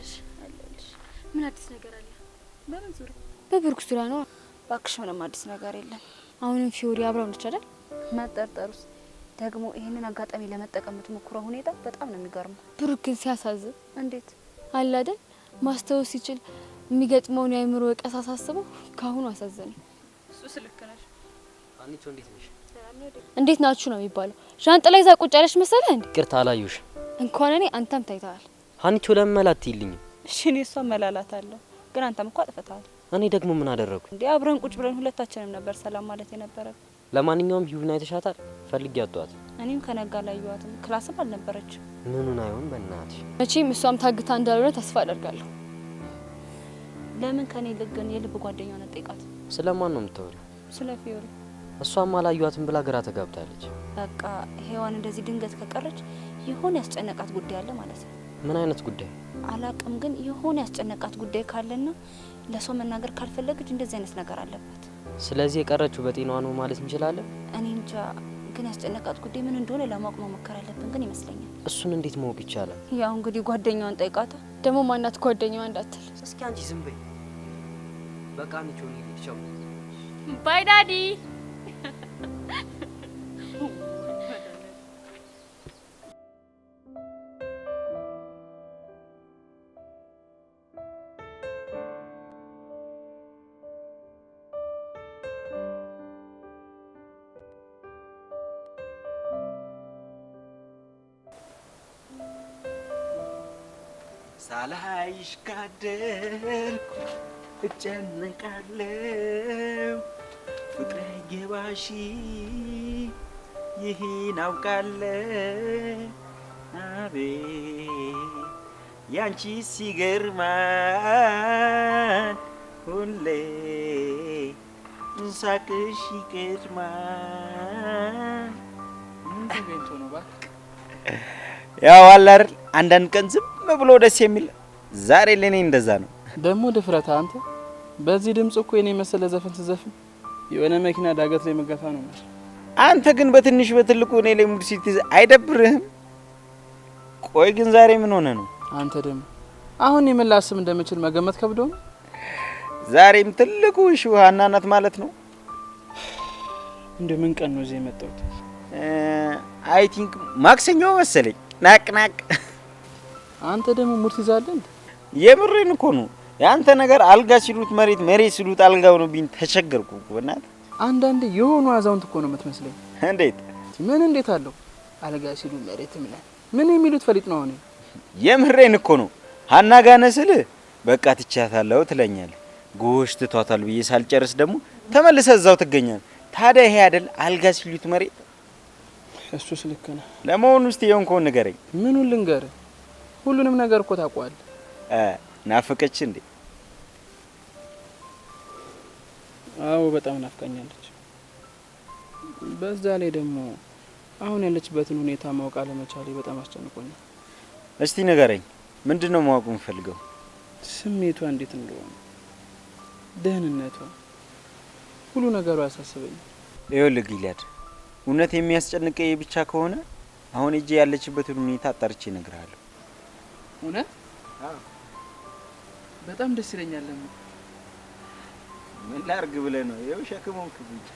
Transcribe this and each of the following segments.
ነሽ? አለሁልሽ። ምን አዲስ ነገር አለ? በምን ዙሪያ? በብሩክ ዙሪያ ነው። እባክሽ ምንም አዲስ ነገር የለም። አሁንም ፊዮሪ አብረው ነች አይደል? መጠርጠሩስ ደግሞ ይሄንን አጋጣሚ ለመጠቀም የምትሞክረው ሁኔታ በጣም ነው የሚገርመው። ብሩክ ግን ሲያሳዝን እንዴት አለ አይደል? ማስታወስ ሲችል የሚገጥመውን የአእምሮ ወቀሳ ሳስበው ካሁኑ አሳዘነኝ። እሱ ልክ ነሽ። አንቺ እንዴት ነሽ? እንዴት ናችሁ ነው የሚባለው? ዣንጥላ ይዛ ቁጭ ያለሽ መሰለህ እንዴ? ይቅርታ አላየሁሽ። እንኳን እኔ አንተም ታይተሃል። አንቺ ለመላት ይልኝ። እሺ እኔ እሷ መላላት አለው ግን አንተም እኮ አጥፍተሃል። እኔ ደግሞ ምን አደረኩ እንዴ? አብረን ቁጭ ብለን ሁለታችንም ነበር ሰላም ማለት የነበረብን። ለማንኛውም ሂዩን አይተሻታል? ፈልጊ ያጧት። እኔም ከነጋ ላየኋትም ክላስም አልነበረችም። ምኑን አይሆን በእናትሽ። መቼም እሷም ታግታ እንዳልሆነ ተስፋ አደርጋለሁ። ለምን ከኔ ልግን የልብ ጓደኛው ነው ጠይቃት። ስለማን ነው የምታወሪው? ስለ ፊዮሪ። እሷም አላየኋትም ብላ ግራ ተጋብታለች። በቃ ሄዋን እንደዚህ ድንገት ከቀረች የሆነ ያስጨነቃት ጉዳይ አለ ማለት ነው። ምን አይነት ጉዳይ? አላቅም ግን የሆነ ያስጨነቃት ጉዳይ ካለና ለሰው መናገር ካልፈለገች እንደዚህ አይነት ነገር አለበት። ስለዚህ የቀረችው በጤናዋ ነው ማለት እንችላለን? እኔ እንጃ ግን ያስጨነቃት ጉዳይ ምን እንደሆነ ለማወቅ መሞከር አለብን ግን ይመስለኛል። እሱን እንዴት ማወቅ ይቻላል? ያው እንግዲህ ጓደኛዋን ጠይቃታ። ደግሞ ማናት ጓደኛዋ እንዳትል። እስኪ አንቺ ዝም በይ። በቃ አንቺ ሆነ ይልቻው። ባይ ዳዲ። ሳላይሽ ካደርኩ እጨነቃለሁ ፍቅሬ ገባሺ ይህን አውቃለሁ አቤት ያንቺ ሲገርማን ሁሌ ሳቅሽ ይቀድማል። ምን ተገኝቶ ነው እባክህ? ያው አለ አይደል አንዳንድ ቀን ዝም ብሎ ደስ የሚል ዛሬ ለኔ እንደዛ ነው። ደግሞ ድፍረት አንተ በዚህ ድምጽ እኮ የኔ መሰለ ዘፈን ትዘፍን የሆነ መኪና ዳገት ላይ መገፋ ነው ማለት። አንተ ግን በትንሽ በትልቁ እኔ ላይ ሙድ ሲትይዝ አይደብርህም? ቆይ ግን ዛሬ ምን ሆነ ነው? አንተ ደግሞ አሁን የምላስም እንደምችል መገመት ከብዶ ነው። ዛሬም ትልቁ ሹሃና ናት ማለት ነው። እንደ ምን ቀን ነው እዚህ የመጣሁት? አይ ቲንክ ማክሰኞ መሰለኝ። ናቅ አንተ ደግሞ ሙድ ትይዛለህ እንዴ? የምሬን እኮ ነው። ያንተ ነገር አልጋ ሲሉት መሬት፣ መሬት ሲሉት አልጋ ሆኖብኝ ተቸገርኩ እኮ በእናትህ። አንዳንዴ የሆኑ አዛውንት እኮ ነው የምትመስለኝ። እንዴት ምን እንዴት አለው? አልጋ ሲሉ መሬት ምን የሚሉት ፈሊጥ ነው? አሁን የምሬን እኮ ነው። ሀና ጋር ነህ ስልህ በቃ ትቻታለሁ ትለኛለህ። ጎሽ ትቷታል ብዬ ሳልጨርስ ደግሞ ተመልሰህ እዛው ትገኛለህ። ታዲያ ይሄ አይደል አልጋ ሲሉት መሬት? እሱስ ልክ ነህ። ለመሆኑ እስቲ የሆንከውን ንገረኝ። ምኑን ልንገርህ? ሁሉንም ነገር እኮ ታውቀዋለህ። ናፈቀች እንዴ? አዎ በጣም ናፍቀኛለች። በዛ ላይ ደግሞ አሁን ያለችበትን ሁኔታ ማወቅ አለመቻሌ በጣም አስጨንቆኛል። እስቲ ንገረኝ፣ ምንድነው ማወቅ የምፈልገው? ስሜቷ እንዴት እንደሆነ፣ ደህንነቷ፣ ሁሉ ነገሩ ያሳስበኛል። ይኸውልህ ጊልያድ፣ እውነት የሚያስጨንቀኝ ብቻ ከሆነ አሁን እጄ ያለችበትን ሁኔታ አጣርቼ እነግርሃለሁ። እውነት? አዎ በጣም ደስ ይለኛል። ምን ላድርግ ብለህ ነው? ይኸው ሸክሞን ክብጅ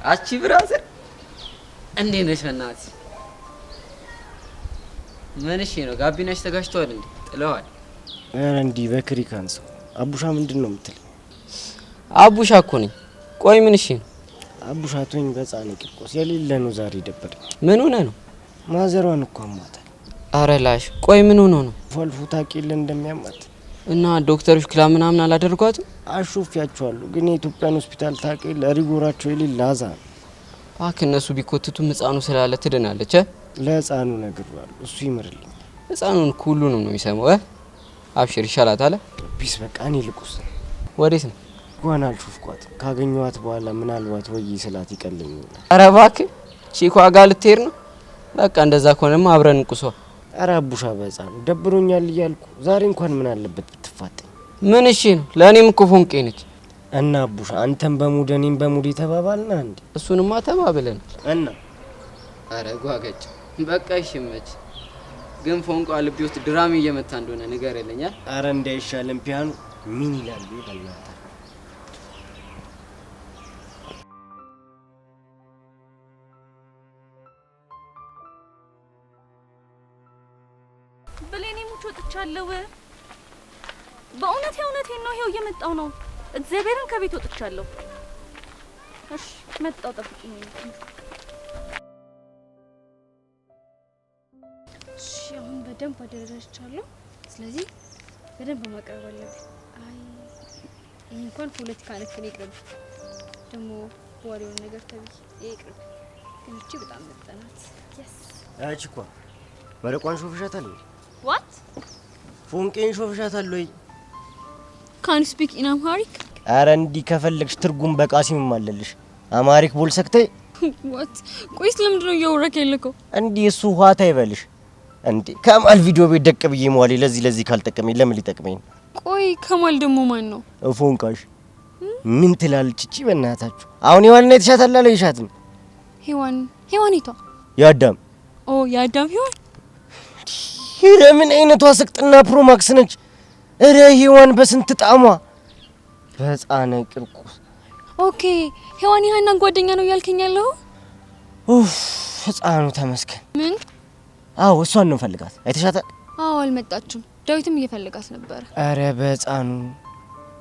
አቺ ብራዘር እንዴት ነሽ? በእናትሽ ምን እሺ ነው? ጋቢናሽ ተጋጭቷል እንዴ? ጥለዋል? ኧረ እንዲህ በክሪካን ሰው አቡሻ ምንድን ነው የምትል? አቡሻ እኮ ነኝ። ቆይ ምን እሺ ነው? አቡሻ ቶኝ በጻኔ ቂርቆስ የሌለ ነው ዛሬ ደበረኝ። ምን ሆነ ነው? ማዘሯን እኮ አሟታል። ኧረ ላሽ ቆይ ምን ሆነ ነው? ፎልፉ ታቂል እንደሚያማት እና ዶክተሮች ክላ ምናምን አላደርጓትም? አሹፊያቸዋለሁ ግን የኢትዮጵያን ሆስፒታል ታቂል ሪጎራቸው የሌለ አዛ ነው። እባክህ እነሱ ቢኮትቱም ህፃኑ ስላለ ትድናለች። ለህፃኑ ነግሬዋለሁ፣ እሱ ይምርልኝ። ህፃኑን ሁሉንም ነው የሚሰማው። አብሽር ይሻላታል። ቢስ በቃ እኔ ልቁስ። ወዴት ነው? ጓና አልሹፍኳት። ካገኘኋት በኋላ ምናልባት ወይ ስላት ይቀልኝ። ኧረ እባክህ ቺኳ ጋር ልትሄድ ነው? በቃ እንደዛ ከሆነማ አብረን እንቁሷ። ኧረ አቡሻ በህፃን ደብሮኛል እያልኩ ዛሬ እንኳን ምን አለበት ብትፋጠኝ። ምን እሺ ነው? ለእኔም እኮ ፎንቄ ነች። እና አቡሻ አንተም በሙድ እኔም በሙድ ተባባልና እንዴ? እሱንማ ተባብለን እና ኧረ ጓገጭ በቃ ይሽመች። ግን ፎንቋ ልቤ ውስጥ ድራማ እየመታ እንደሆነ ንገረልኛል። ኧረ እንዳይሻለም ፒያኖ ምን ይላል በእናትህ? ብሌኔ ሙቾ ወጥቻለሁ። በእውነት የእውነቴን ነው። ይሄው እየመጣው ነው። እግዚአብሔርን ከቤት ወጥቻለሁ። እሺ መጣው፣ ጠብቂኝ። እሺ አሁን በደንብ አደረጃችኋለሁ። ስለዚህ በደንብ ማቅረብ አለብኝ። አይ ይሄ እንኳን ፖለቲካ ነክ ነው፣ ይቅርብ። ደግሞ ወሬውን ነገር ተብይ ይቅርብ። ግን እቺ በጣም መጠናት yes አቺ እኮ መረቋን ሾፍሻታል ወይ? what ፎንቄን ሾፍሻታል ወይ? ካን ስፒክ ኢን አምሃሪክ? አረ እንዲ ከፈለግሽ ትርጉም በቃሲም ማለልሽ አማሪክ ቦል ሰክተይ what ቆይስ ለምንድን ነው እያወራክ ያለከው? እንዲ እሱ ኋታ ይበልሽ እንዲ ከማል ቪዲዮ ቤት ደቅ ብዬ ሟሊ ለዚህ ካልጠቀመኝ ለምን ሊጠቅመኝ? ቆይ ከማል ደግሞ ማን ነው? ፎንቃሽ ምን ትላለች እቺ? በእናታችሁ አሁን የዋልና የተሻታል አለይሻትም ሄዋኒቷ ያዳም ያዳም ሄዋን ሂረ ምን አይነቷ ስቅጥና ፕሮማክስ ነች? እረ ሄዋን በስንት ጣሟ በጻነ ቅርቁስ። ኦኬ ሄዋን ይሃና ጓደኛ ነው ያልከኝ ያለው? ኡፍ ህፃኑ ተመስገን። ምን? አዎ እሷን ነው ፈልጋት። አይተሻታል? አዎ አልመጣችም። ዳዊትም እየፈለጋት ነበር። አረ በጻኑ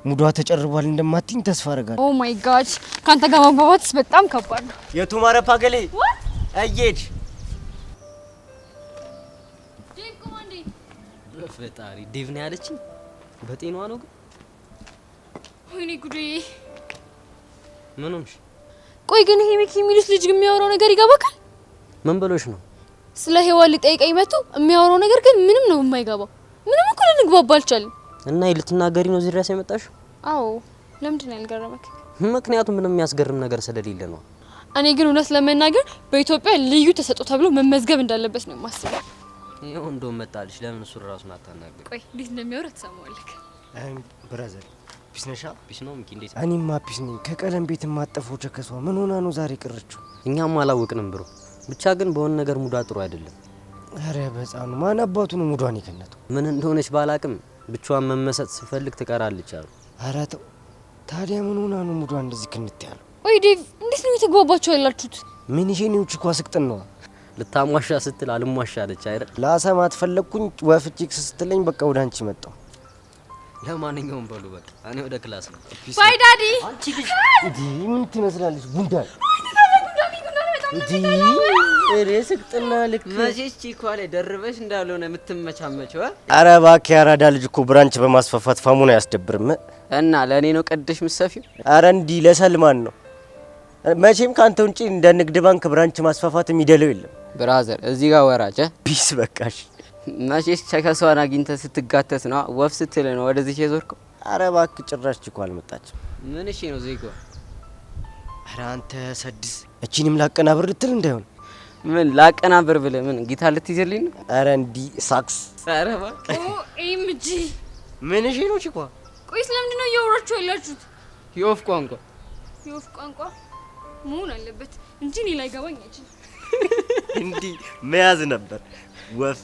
ሙዷ ተጨርቧል እንደማትኝ ተስፋ አረጋለሁ። ኦ ማይ ጋድ ካንተ ጋር ማግባባትስ በጣም ከባድ ነው። የቱ ማረፋ ገሌ አየድ ዴቭ ኮማንዴ በፈጣሪ ዴቭ ነው ያለችኝ። በጤናዋ ነው ግን? ወይኔ ጉዴ። ምን ሆንሽ? ቆይ ግን ይሄ ሚኪ የሚሉት ልጅ የሚያወራው ነገር ይገባካል? ምን ብሎሽ ነው? ስለ ሄዋን ሊጠይቀኝ መጥቶ የሚያወራው ነገር ግን ምንም ነው የማይገባው። ምንም እኮ ልንግባባ አልቻለም። እና ልትናገሪ ነው እዚህ ድረስ የመጣሽው? አዎ ለምንድን ነው ያልገረመክ? ምክንያቱም ምንም የሚያስገርም ነገር ስለሌለ ነው። እኔ ግን እውነት ለመናገር በኢትዮጵያ ልዩ ተሰጥኦ ተብሎ መመዝገብ እንዳለበት ነው የማስበው። ይሄው እንደው መጣልሽ። ለምን እሱ ራሱን አታናገር? ቆይ እንዴት እንደሚያወራ ተሰማዋለክ? ብራዘር ፒስ ነሻ? ፒስ ነው ሚኪ። እንዴት? እኔማ ፒስ ነኝ። ከቀለም ቤት ማጠፈው ቸከሷ ምን ሆና ነው ዛሬ ቀረችው? እኛም አላወቅንም ብሮ። ብቻ ግን በሆነ ነገር ሙዳ ጥሩ አይደለም። አረ በጻኑ ማን አባቱ ነው ሙዷን የከነተው? ምን እንደሆነች ባላቅም ብቻዋን መመሰጥ ስፈልግ ትቀራለች አሉ። አረ ተው ታዲያ ምን ሆና ነው ሙዷን እንደዚህ ክንት ያለው? ወይ ዴቭ እንዴት ነው የተግባባችሁ ያላችሁት? ምን ይሄ ነው ችኳ ስቅጥን ነው ልታሟሻ ስትል አልሟሻ አለች አይደል? ላሰማት ፈለግኩኝ ወፍጭክ ስትለኝ በቃ ወደ አንቺ መጣው። ለማንኛውም በሉ በቃ እኔ ወደ ክላስ ነው። ባይ ዳዲ። አንቺ ልጅ እንዴ ምን ትመስላለች? ጉንዳን እንዴ እሬ ስቅጥና ልክ መቼስ ቺኳ ላይ ደርበሽ እንዳልሆነ የምትመቻመቸው። አረ እባክህ ያራዳ ልጅ እኮ ብራንች በማስፋፋት ፋሙን አያስደብርም። እና ለኔ ነው ቀድሽ ምሰፊው? አረ እንዲ ለሰልማን ነው። መቼም ካንተ ውጪ እንደ ንግድ ባንክ ብራንች ማስፋፋት የሚደለው የለም። ብራዘር እዚህ ጋር ወራጨ ቢስ በቃሽ። መቼስ ቸከሷን አግኝተ ስትጋተት ነው ወፍ ስትል ነው ወደዚህ የዞርከው? አረ እባክህ ጭራሽ ቺኳ አልመጣችም። ምን እሺ ነው ዜጋው? አረ አንተ ሰድስ እቺንም ላቀናብር ልትል እንዳይሆን። ምን ላቀናብር ብለህ ምን ጊታር ልትይዘልኝ ነው? አረ እንዲ ሳክስ። አረ እባክህ ኤምጂ ምን እሺ ነው ቺኳ? ቆይስ ለምንድን ነው እያወራችሁ ያላችሁት? የወፍ ቋንቋ የወፍ ቋንቋ መሆን አለበት እንጂ እኔ ላይ ገባኝ አይችልም። እንዲ መያዝ ነበር ወፍ።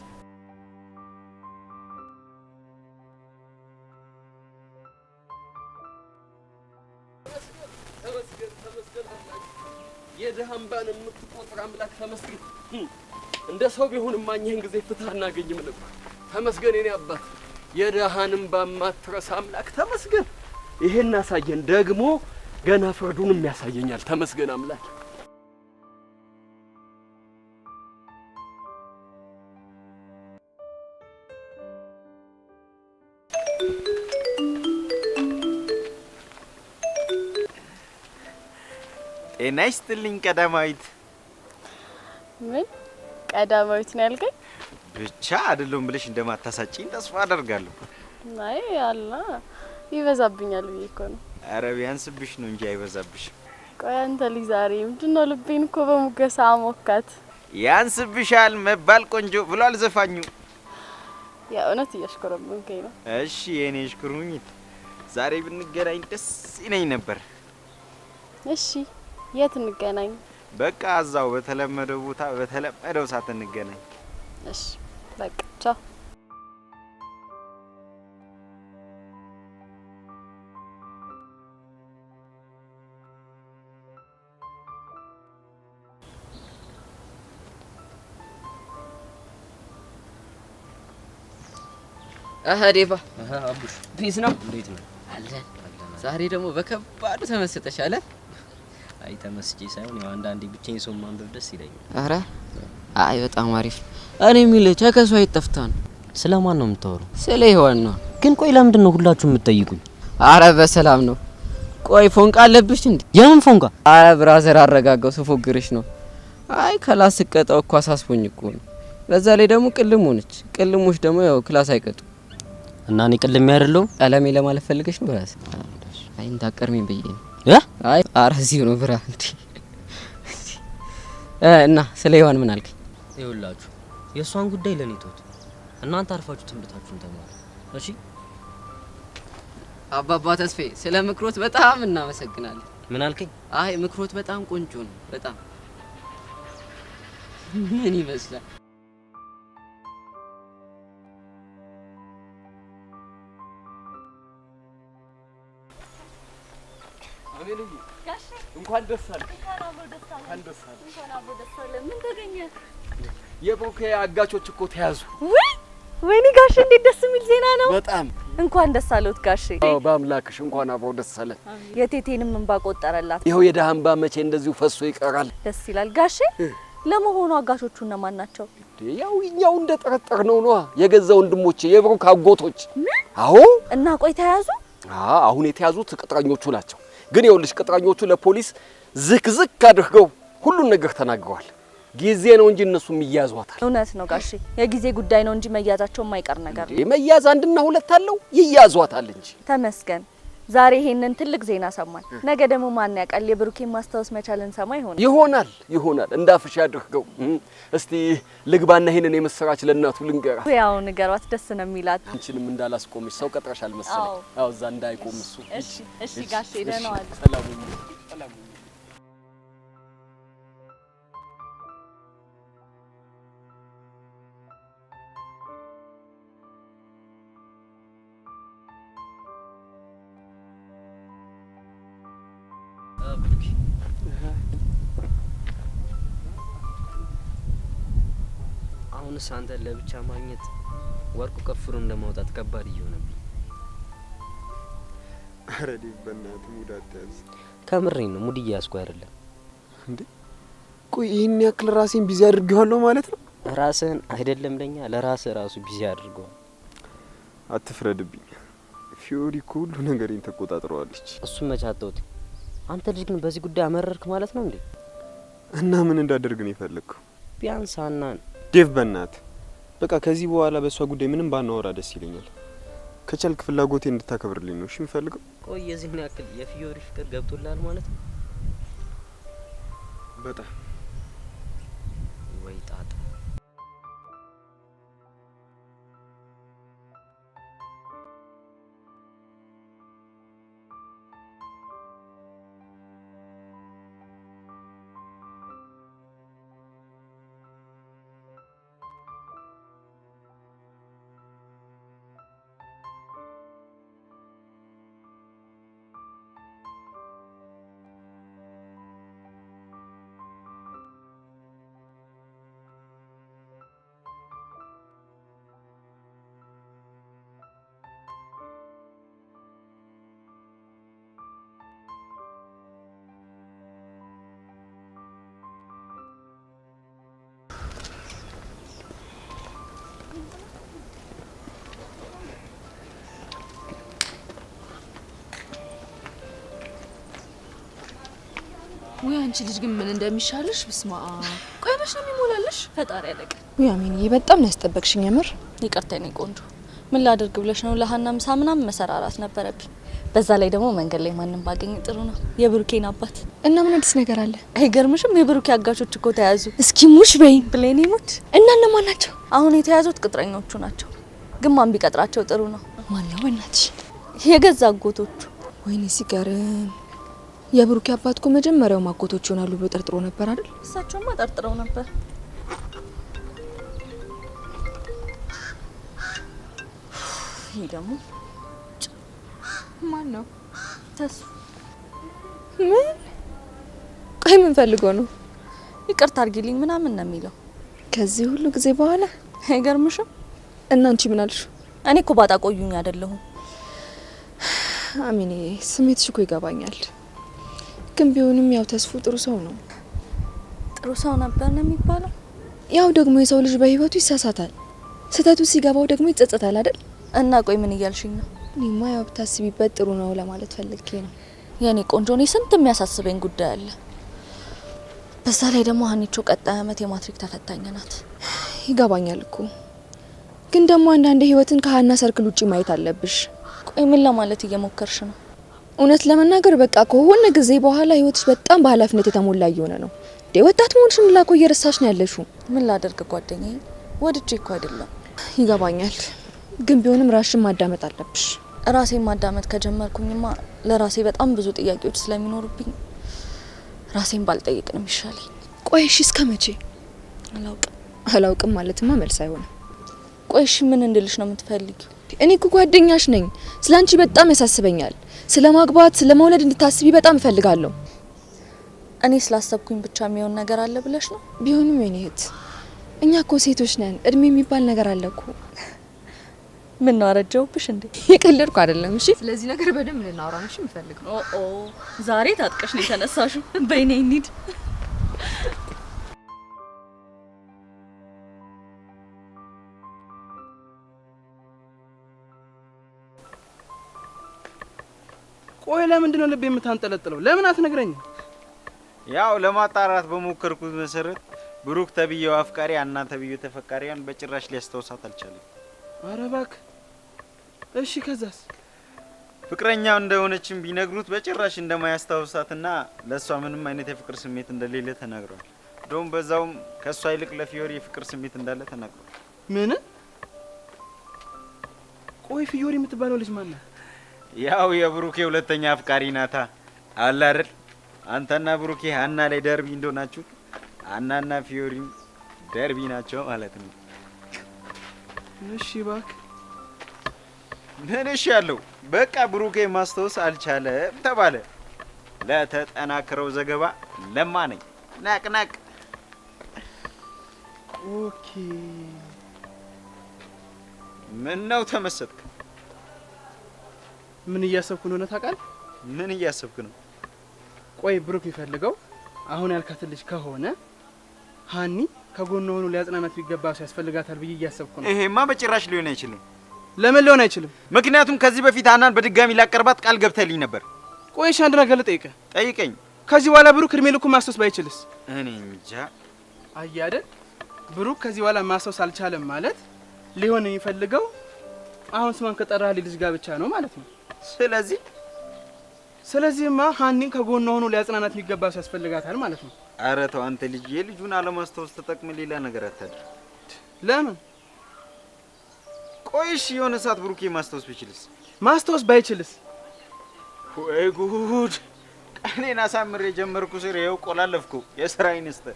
የደሃምባን የምትቆጥር አምላክ ተመስገን። እንደ ሰው ቢሆን ማኛን ጊዜ ፍትህ አናገኝም ነበር። ተመስገን የኔ አባት፣ የደሃንም ባማትረሳ አምላክ ተመስገን። ይሄን አሳየን፣ ደግሞ ገና ፍርዱንም ያሳየኛል። ተመስገን አምላክ። ጤና ይስጥልኝ ቀዳማዊት። ምን ቀዳማዊት ነው ያልከኝ? ብቻ አይደለም ብለሽ እንደማታሳጪኝ ተስፋ አደርጋለሁ። አይ አላ ይበዛብኛል ብዬ እኮ ነው። ኧረ ቢያንስብሽ ነው እንጂ አይበዛብሽ። ቆይ አንተ ልጅ ዛሬ ምንድነው ልቤን እኮ በሙገሳ አሞካት። ያንስብሻል መባል ቆንጆ ብሏል ዘፋኙ። የእውነት እያሽኮረመንከኝ ነው። እሺ የኔ ሽኩሩኝት ዛሬ ብንገናኝ ደስ ይለኝ ነበር። እሺ የት እንገናኝ? በቃ እዛው በተለመደው ቦታ በተለመደው ሰዓት እንገናኝ። እሺ በቃ ቻው። ዴቫ አቡሽ ፒስ ነው። እንዴት ነው? አለን። ዛሬ ደግሞ በከባዱ ተመስጠሻል። አይ ተመስጬ ሳይሆን ያው አንዳንዴ ብቻዬን ሰው ማንበብ ደስ ይለኛል። አረ አይ በጣም አሪፍ። እኔ የሚልህ ተከሷ ይጠፍታን። ስለማን ነው የምታወራው? ስለ ይሆን ነው። ግን ቆይ ለምንድን ነው ሁላችሁ የምትጠይቁኝ? አረ በሰላም ነው። ቆይ ፎንቃ አለብሽ እንዴ? የምን ፎንቃ? አረ ብራዘር አረጋጋው፣ ስፎግርሽ ነው። አይ ክላስ ስቀጣው እኮ አሳስቦኝ እኮ ነው። በዛ ላይ ደግሞ ቅልም ሆነች። ቅልሞች ደግሞ ያው ክላስ አይቀጡ እና እኔ ቅልም ያደለው ቀለሜ ለማለት ፈልገሽ ነው ብራስ? አይ እንዳቀርሚኝ ብዬ ነው። አይ አረዚው ነው ብራ እንዴ። እና ስለ ይሆን ምን አልከኝ? ይኸውላችሁ የእሷን ጉዳይ ለኔ ተውት። እናንተ አርፋችሁ ትምህርታችሁን ተማሩ እሺ? አባባ ተስፋዬ ስለ ምክሮት በጣም እናመሰግናለን። ምን አልከኝ? አይ ምክሮት በጣም ቆንጆ ነው። በጣም ምን ይመስላል? አሜልዬ እንኳን ደስ አለ። እንኳን ደስ አለ። ምን ተገኘ? የብሩኬ አጋቾች እኮ ተያዙ። ወይኔ ጋሼ እንዴት ደስ የሚል ዜና ነው። በጣም እንኳን ደስ አለዎት ጋሼ። አዎ በአምላክሽ እንኳን አብሮ ደስ አለ። የቴቴንም እንባ ቆጠረላት። ይኸው የደሃ እንባ መቼ እንደዚሁ ፈሶ ይቀራል። ደስ ይላል ጋሼ። ለመሆኑ አጋቾቹ እነማን ናቸው? ያው እኛው እንደጠረጠርነው ነው። የገዛ ወንድሞቼ የብሩክ አጎቶች። አዎ። እና ቆይ ተያዙ? አሁን የተያዙት ቅጥረኞቹ ናቸው። ግን ይኸውልሽ ቅጥረኞቹ ለፖሊስ ዝክ አድርገው ሁሉን ነገር ተናግረዋል። ጊዜ ነው እንጂ እነሱም ይያዟታል። እውነት ነው ጋሼ፣ የጊዜ ጉዳይ ነው እንጂ መያዛቸው የማይቀር ነገር ነው። መያዝ አንድና ሁለት አለው፣ ይያዟታል እንጂ። ተመስገን ዛሬ ይሄንን ትልቅ ዜና ሰማን። ነገ ደግሞ ማን ያውቃል የብሩኬን ማስታወስ መቻልን ሰማ ይሆናል እንዳፍሽ ያድርገው። እስቲ ልግባና ይሄንን የምስራች ለእናቱ ልንገራ። ያው ንገሯት፣ ደስ ነው የሚላት። አንቺንም እንዳላስቆምሽ ሰው ቀጥረሻል መሰለኝ። አዎ እዛ እንዳይቆም እሱ። እሺ ጋሼ ደህና ዋል። ሰላም አሁንስ አንተን ለብቻ ማግኘት ወርቁ ከፍሮ እንደማውጣት ከባድ እየሆነብኝ። አረ ዲብ በእናትህ ሙድ አትያዝ። ከምሬን ነው ሙድ እያዝኩ አይደለም እንዴ። ቆይ ይሄን ያክል ራሴን ቢዚ አድርጌዋለሁ ማለት ነው? ራስህን አይደለም ለኛ ለራስህ ራሱ ቢዚ አድርገዋል። አትፍረድብኝ። ፊዮሪ እኮ ሁሉ ነገሬን ተቆጣጥረዋለች። እሱን መቻተውት አንተ ልጅ ግን በዚህ ጉዳይ አመረርክ ማለት ነው እንዴ? እና ምን እንዳደርግ ነው የፈለግከው? ቢያንስ ሀናን ዴቭ በእናትህ በቃ ከዚህ በኋላ በእሷ ጉዳይ ምንም ባናወራ ደስ ይለኛል። ከቻልክ ፍላጎቴ እንድታከብርልኝ ነው እሺ የምፈልገው። ቆይ የዚህን ያክል የፊዮሪ ፍቅር ገብቶላል ማለት ነው? በጣም ወይ ጣጣ። ወይ አንቺ ልጅ ግን ምን እንደሚሻልሽ ብስማ። ቆይ መች ነው የሚሞላልሽ? ፈጣሪ ያለቀ። ወይ አሜንዬ በጣም ነው ያስጠበቅሽኝ የምር። ይቅርታ የኔ ቆንጆ። ምን ላድርግ ብለሽ ነው? ለሀና ምሳ ምናምን መሰራራት ነበረብኝ። በዛ ላይ ደግሞ መንገድ ላይ ማንም ባገኝ ጥሩ ነው። የብሩኬን አባት እና ምን አዲስ ነገር አለ? አይገርምሽም? የብሩኬ አጋቾች እኮ ተያዙ። እስኪ ሙሽ በይ ብሌኔ ሙት። እና እነማን ናቸው? አሁን የተያዙት ቅጥረኞቹ ናቸው። ግን ማን ቢቀጥራቸው ጥሩ ነው? ማን ነው እናትሽ? የገዛ አጎቶቹ። ወይኔ ሲገርም። የብሩኬ አባት እኮ መጀመሪያው ማጎቶቹ ይሆናሉ ብሎ ጠርጥሮ ነበር አይደል? እሳቸውማ ጠርጥረው ነበር። ይሄ ደግሞ ማን ነው? ተስፋ። ምን? ቆይ ምን ፈልጎ ነው? ይቅርታ አድርጊልኝ ምናምን ነው የሚለው። ከዚህ ሁሉ ጊዜ በኋላ አይገርምሽም? እና አንቺ ምን አልሽ? እኔ እኮ ባጣ ቆዩኝ አይደለሁም። አሚኔ ስሜትሽ እኮ ይገባኛል። ግን ቢሆንም ያው ተስፉ ጥሩ ሰው ነው። ጥሩ ሰው ነበር ነው የሚባለው? ያው ደግሞ የሰው ልጅ በህይወቱ ይሳሳታል። ስህተቱ ሲገባው ደግሞ ይጸጸታል አይደል? እና ቆይ ምን እያልሽኝ ነው? እኔማ ያው ብታስቢበት ጥሩ ነው ለማለት ፈልጌ ነው። የኔ ቆንጆ፣ እኔ ስንት የሚያሳስበኝ ጉዳይ አለ። በዛ ላይ ደግሞ ሀኒቾ ቀጣይ አመት የማትሪክ ተፈታኝ ናት። ይገባኛል እኮ ግን ደግሞ አንዳንዴ ህይወትን ከሀና ሰርክል ውጪ ማየት አለብሽ። ቆይ ምን ለማለት እየሞከርሽ ነው? እውነት ለመናገር በቃ ከሆነ ጊዜ በኋላ ህይወትሽ በጣም በኃላፊነት የተሞላ እየሆነ ነው። ወጣት መሆንሽን ላቆ እየረሳሽ ነው ያለሽው። ምን ላደርግ ጓደኛዬ፣ ወድጄ እኮ አይደለም። ይገባኛል ግን ቢሆንም ራስሽን ማዳመጥ አለብሽ። ራሴን ማዳመጥ ከጀመርኩኝማ ለራሴ በጣም ብዙ ጥያቄዎች ስለሚኖሩብኝ ራሴን ባልጠይቅ ነው የሚሻለኝ። ቆይ እሺ እስከ መቼ? አላውቅም ማለትማ መልስ አይሆንም። ቆይ እሺ ምን እንድልሽ ነው የምትፈልጊው? እኔ እኮ ጓደኛሽ ነኝ። ስላንቺ በጣም ያሳስበኛል። ስለ ማግባት ስለ መውለድ እንድታስቢ በጣም እፈልጋለሁ። እኔ ስላሰብኩኝ ብቻ የሚሆን ነገር አለ ብለሽ ነው? ቢሆንም የኔ እህት እኛ እኮ ሴቶች ነን። እድሜ የሚባል ነገር አለ እኮ። ምን ነው አረጀውብሽ እንዴ? የቀለድኩ አይደለም። እሺ ስለዚህ ነገር በደንብ ልናወራ ነው የምፈልገው። ዛሬ ታጥቀሽ ነው የተነሳሽው። በእኔ እንሂድ። ቆይ ለምንድን ነው ልብ የምታንጠለጥለው? ለምን አትነግረኝም? ያው ለማጣራት በሞከርኩት መሰረት ብሩክ ተብዬው አፍቃሪ አና ተብዬው ተፈቃሪያን በጭራሽ ሊያስታውሳት አልቻለም። ኧረ እባክህ። እሺ ከዛስ? ፍቅረኛው እንደሆነችም ቢነግሩት በጭራሽ እንደማያስታውሳትና ለሷ ምንም አይነት የፍቅር ስሜት እንደሌለ ተናግሯል። እንደውም በዛውም ከሷ ይልቅ ለፊዮሪ የፍቅር ስሜት እንዳለ ተናግሯል። ምን? ቆይ ፊዮሪ የምትባለው ልጅ ማን ነው? ያው የብሩኬ ሁለተኛ አፍቃሪ ናታ። አለ አይደል? አንተና ብሩኬ ሀና ላይ ደርቢ እንደሆናችሁ አናና ፊዮሪም ደርቢ ናቸው ማለት ነው። እሺ እባክህ። ምን እሺ ያለው? በቃ ብሩኬ ማስታወስ አልቻለም ተባለ። ለተጠናከረው ዘገባ ለማ ነኝ። ናቅናቅ። ኦኬ። ምን ነው ተመሰጥክ? ምን እያሰብኩ ነው ታውቃለህ? ምን እያሰብክ ነው? ቆይ ብሩክ ይፈልገው አሁን ያልካት ልጅ ከሆነ ሀኒ ከጎን ሆኖ ሊያጽናናት ቢገባ ያስፈልጋታል ብዬ እያሰብኩ ነው። ይሄማ በጭራሽ ሊሆን አይችልም። ለምን ሊሆን አይችልም? ምክንያቱም ከዚህ በፊት ሀናን በድጋሚ ላቀርባት ቃል ገብተልኝ ነበር። ቆይ እሺ አንድ ነገር ልጠይቅህ። ጠይቀኝ። ከዚህ በኋላ ብሩክ እድሜ ልኩን ማስታወስ ባይችልስ? እኔ እንጃ። አየህ አይደል? ብሩክ ከዚህ በኋላ ማስታወስ አልቻለም ማለት ሊሆን የሚፈልገው አሁን ስሟን ከጠራህ ልጅ ጋር ብቻ ነው ማለት ነው። ስለዚህማ ሀኒን ከጎን ሆኖ ሊያጽናናት ቢገባ ያስፈልጋታል ማለት ነው። ኧረ ተው አንተ ልጅ፣ የልጁን አለማስታወስ ተጠቅመ ሌላ ነገር አታድርግ። ለምን? ቆይ እሺ የሆነ ሰዓት ብሩኬ ማስታወስ ቢችልስ? ማስታወስ ባይችልስ? ወይ ጉድ! ቀኔን አሳምሬ የጀመርኩ ስር ይኸው ቆላለፍኩ። የስራ ይንስተ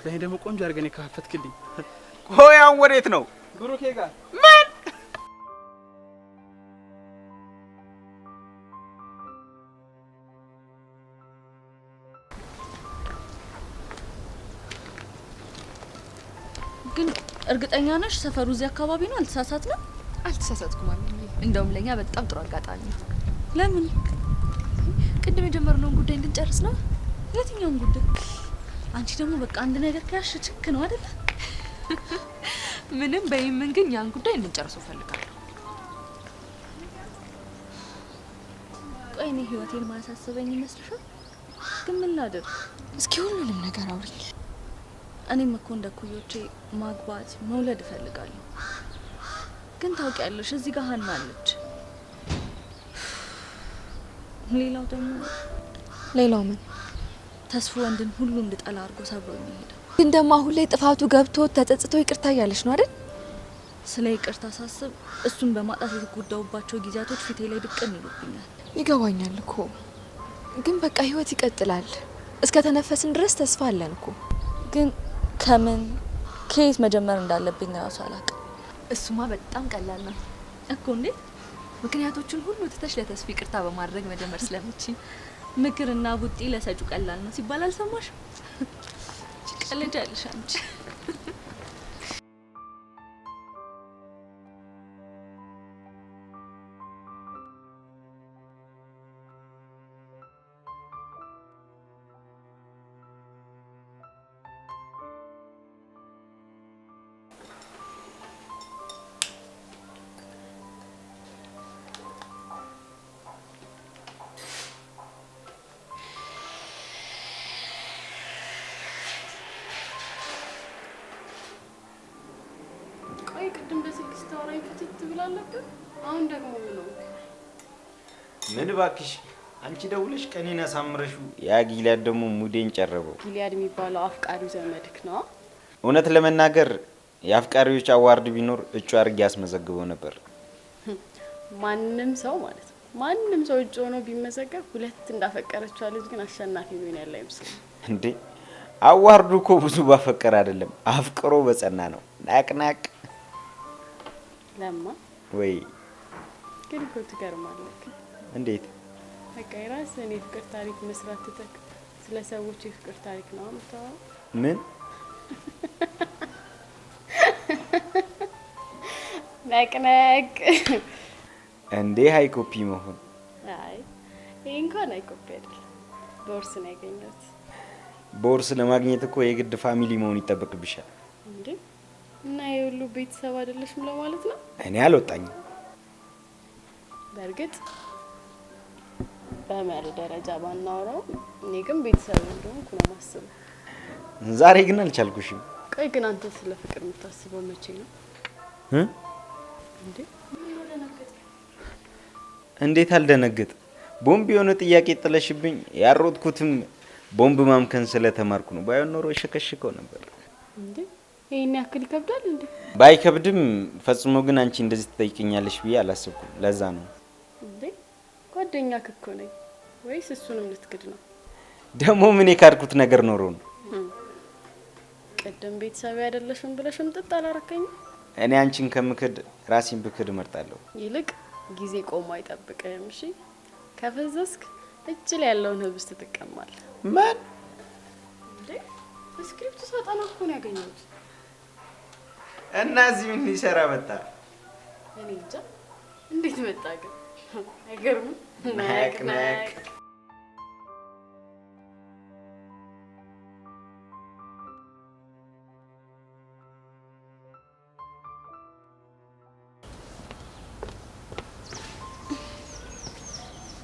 ለኔ ደግሞ ቆንጆ አድርገን የከፋፈትክልኝ። ቆይ አሁን ወዴት ነው? ብሩኬ ጋር። ምን? ግን እርግጠኛ ነሽ ሰፈሩ እዚህ አካባቢ ነው? አልተሳሳትንም? አልተሳሳትኩም ማለት ነው። እንደውም ለኛ በጣም ጥሩ አጋጣሚ ነው። ለምን? ቅድም የጀመርነውን ጉዳይ እንድንጨርስ ነው። የትኛውን ጉዳይ? አንቺ ደግሞ በቃ አንድ ነገር ከያሽ ችክ ነው አይደል? ምንም በይምን ግን ያን ጉዳይ እንድንጨርሰው ፈልጋለሁ። ቆይ እኔ ህይወቴን ማያሳስበኝ ይመስልሻል? ግን ምን ላድርግ? እስኪ ሁሉንም ነገር አውሪኝ። እኔም እኮ እንደ ኩዮቼ ማግባት መውለድ እፈልጋለሁ። ግን ታውቂያለሽ እዚህ ጋር ሀና አለች። ሌላው ደግሞ ሌላው ምን? ተስፋ ወንድን ሁሉ እንድጠላ አድርጎ ሰብሮ የሚሄደው። ግን ደግሞ አሁን ላይ ጥፋቱ ገብቶ ተጸጽቶ ይቅርታ እያለሽ ነው አይደል? ስለ ይቅርታ ሳስብ እሱን በማጣት የተጎዳውባቸው ጊዜያቶች ፊቴ ላይ ድቅን ይሉብኛል። ይገባኛል እኮ ግን በቃ ህይወት ይቀጥላል። እስከ ተነፈስን ድረስ ተስፋ አለን እኮ። ግን ከምን ከየት መጀመር እንዳለብኝ ራሱ አላውቅም። እሱማ በጣም ቀላል ነው እኮ። እንዴት? ምክንያቶችን ሁሉ ትተሽ ለተስፋ ይቅርታ በማድረግ መጀመር ስለምችል። ምክርና ቡጢ ለሰጩ ቀላል ነው ሲባል አልሰማሽም? ቀልጃለሽ አንቺ። ቅድም በስልክ ስታወራኝ ፍትት ብላለብህ። አሁን ደግሞ ምን እባክሽ አንቺ ደውለሽ ቀኔን አሳምረሹ። ያ ጊልያድ ደግሞ ሙዴን ጨረበው። ጊልያድ የሚባለው አፍቃሪው ዘመድክ ነው? እውነት ለመናገር የአፍቃሪዎች አዋርድ ቢኖር እጩ አድርጌ ያስመዘግበው ነበር። ማንም ሰው ማለት ነው ማንም ሰው እጩ ሆኖ ቢመዘገብ ሁለት እንዳፈቀረችው ልጅ ግን አሸናፊ ምን ያለ አይመስልም እንዴ? አዋርዱ እኮ ብዙ ባፈቀር አይደለም አፍቅሮ በጸና ነው። ናቅናቅ ለማ ወይ ግን እኮ ትገርማለህ። እንዴት? በቃ የራስህን የፍቅር ታሪክ መስራት ትተክ ስለ ሰዎች የፍቅር ታሪክ ነው የምታወራው። ምን ናቅናቅ እንዴ? ሃይ ኮፒ መሆን? አይ ይሄ እንኳን ሃይ ኮፒ አይደለም፣ በወርስ ነው ያገኘሁት። በወርስ ለማግኘት እኮ የግድ ፋሚሊ መሆን ይጠበቅብሻል። እንዴ እና የሁሉ ቤተሰብ አይደለሽም ለማለት ነው? እኔ አልወጣኝም። በእርግጥ በመሪ ደረጃ ባናወራው እኔ ግን ቤተሰብ እንደሆንኩ ነው የማስበው። ዛሬ ግን አልቻልኩሽም። ቆይ ግን አንተ ስለ ፍቅር የምታስበው መቼ ነው? እንዴ እንዴት አልደነግጥ? ቦምብ የሆነ ጥያቄ ጥለሽብኝ ያሮጥኩትም ቦምብ ማምከን ስለተማርኩ ነው። ባይሆን ኖሮ እሸከሽከው ነበር። እንዴ ይሄን ያክል ይከብዳል እንዴ? ባይከብድም ፈጽሞ ግን አንቺ እንደዚህ ትጠይቅኛለሽ ብዬ አላሰብኩም። ለዛ ነው። እንዴ ጓደኛ እኮ ነኝ ወይስ እሱንም ልትክድ ነው? ደግሞ ምን የካድኩት ነገር ኖሮ ነው? ቀደም ቤተሰብ አይደለሽም ብለሽም ጥጥ አላረከኝ። እኔ አንቺን ከምክድ ራሴን ብክድ እመርጣለሁ። ይልቅ ጊዜ ቆሞ አይጠብቅም። እሺ ከፈዘስክ እጅ ላይ ያለውን ህብስት ትቀማለህ። ማን እንዴ ስክሪፕቱ ሳጣና እኮ ነው ያገኘሁት። እና እዚህ ምን ሊሰራ መጣ? እኔ እንጃ እንዴት መጣ ግን አይገርምም? ናቅ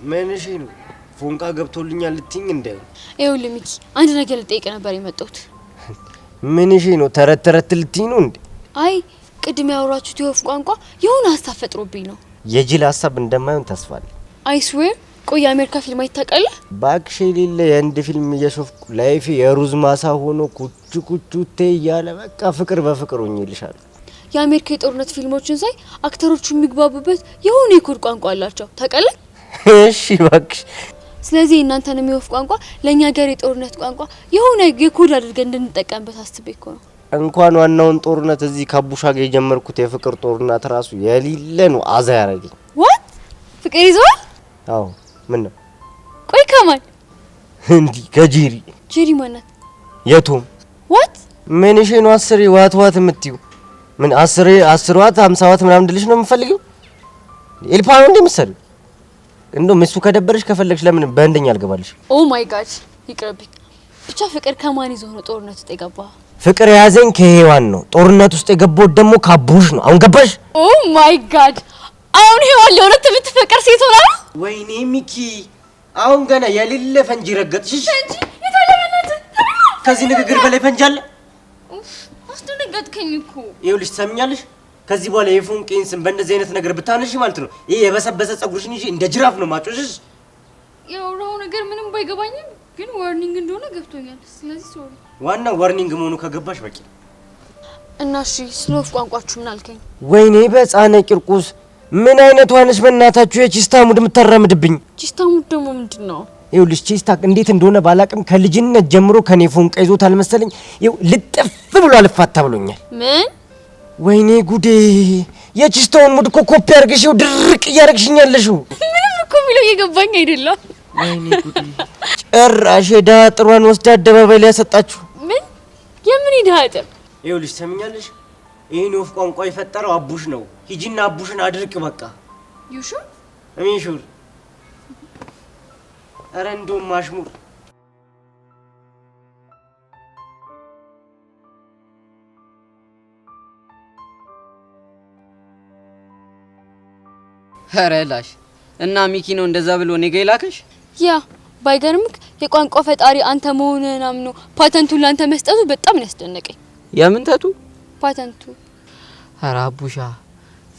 ምንሽ ነው? ፎንቃ ገብቶልኛል ልትይኝ እንዳይሆን። ይኸውልህ ሚኪ አንድ ነገር ልጠይቅ ነበር የመጣሁት። ምንሽ ነው? ተረት ተረት ልትይኝ ነው እንዴ? አይ ቅድም ያወራችሁት የወፍ ቋንቋ የሆነ ሀሳብ ፈጥሮብኝ ነው። የጅል ሀሳብ እንደማይሆን ተስፋ አለኝ። አይ ስዌር ቆይ የአሜሪካ ፊልም አይታቀልህ? ባክሽ የሌለ የህንድ ፊልም እየሾፍኩ ላይፌ የሩዝ ማሳ ሆኖ ኩቹ ኩቹቴ እያለ በቃ ፍቅር በፍቅር ሆኜልሻለሁ። የአሜሪካ የጦርነት ፊልሞችን ሳይ አክተሮቹ የሚግባቡበት የሆነ የኮድ ቋንቋ አላቸው ታውቃለህ? እሺ ባክሽ። ስለዚህ እናንተንም የወፍ ቋንቋ ለኛ ሀገር የጦርነት ቋንቋ የሆነ የኮድ አድርገን እንድንጠቀምበት አስቤ እኮ ነው። እንኳን ዋናውን ጦርነት እዚህ ካቡሻ ጋር የጀመርኩት የፍቅር ጦርነት ራሱ የሌለ ነው አዛ ያረገኝ። ዋት ፍቅር ይዟል? አዎ ምን ነው? ቆይ ከማን እንዲ ከጄሪ? ጄሪ ማናት? የቶም ዋት ምን እሺ ነው 10 ዋት ዋት የምትዩ? ምን 10 ዋት 50 ዋት ምናምን ድልሽ ነው የምፈልገው? ኤልፓ ነው እንደምትሰሪ? እንደውም እሱ ከደበረሽ ከፈለግሽ ለምን በእንደኛ አልገባልሽ? ኦ ማይ ጋድ ይቅርብኝ። ብቻ ፍቅር ከማን ይዞ ነው ጦርነት ውስጥ የገባው? ፍቅር የያዘኝ ከሄዋን ነው። ጦርነት ውስጥ የገባው ደግሞ ካቡሽ ነው። አሁን ገባሽ? ኦ ማይ ጋድ አሁን ሄዋን ለሁለት የምትፈቀር ሴት ሆና ነው? ወይኔ ሚኪ አሁን ገና የሌለ ፈንጂ ረገጥሽ። ፈንጂ የታለበለት? ከዚህ ንግግር በላይ ፈንጂ አለ? አስደነገጥከኝ እኮ። ይኸውልሽ ትሰሚኛለሽ? ከዚህ በኋላ የፎንቄን ስም በእንደዚህ አይነት ነገር ብታነሺ ማለት ነው ይሄ የበሰበሰ ጸጉርሽን እንጂ እንደ ጅራፍ ነው ማጮሽሽ። ያወራው ነገር ምንም ባይገባኝም ግን ዋርኒንግ እንደሆነ ገብቶኛል። ስለዚህ ሶሪ። ዋናው ዋርኒንግ መሆኑ ከገባሽ በቂ። እና እሺ ስለ ወፍ ቋንቋችሁ ምን አልከኝ? ወይኔ በጻነ ቂርቆስ ምን አይነት ዋንስ በእናታችሁ የቺስታ ሙድ የምታራምድብኝ? ቺስታ ሙድ ደግሞ ምንድነው? ይኸውልሽ ቺስታ እንዴት እንደሆነ ባላቅም ከልጅነት ጀምሮ ከኔ ፎንቃ ይዞታል መሰለኝ። ይኸው ልጥፍ ብሎ አልፋታ ብሎኛል። ምን? ወይኔ ጉዴ! የቺስታውን ሙድ እኮ ኮፒ አድርገሽ ይኸው ድርቅ እያደረግሽኛለሽው። ምንም እኮ የሚለው እየገባኝ አይደለም። ወይኔ ጉዴ! ጭራሽ የድሀ ጥሯን ወስዳ አደባባይ ላይ ያሰጣችሁ። ምን? የምን የድሀ ጥር? ይኸውልሽ ሰምኛለሽ? ይሄን ወፍ ቋንቋ የፈጠረው አቡሽ ነው። ሂጂና አቡሽን አድርቅ በቃ። ዩሹ አሚን ሹር። ኧረ እንደውም ማሽሙር ኧረ ላሽ እና ሚኪ ነው እንደዛ ብሎ እኔ ጋ ይላከሽ? ያ ባይገርምክ የቋንቋ ፈጣሪ አንተ መሆንህን አምኖ ፓተንቱን ላንተ መስጠቱ በጣም ነው ያስደነቀኝ። የምን ተቱ? ፓተንቱ። ኧረ አቡሻ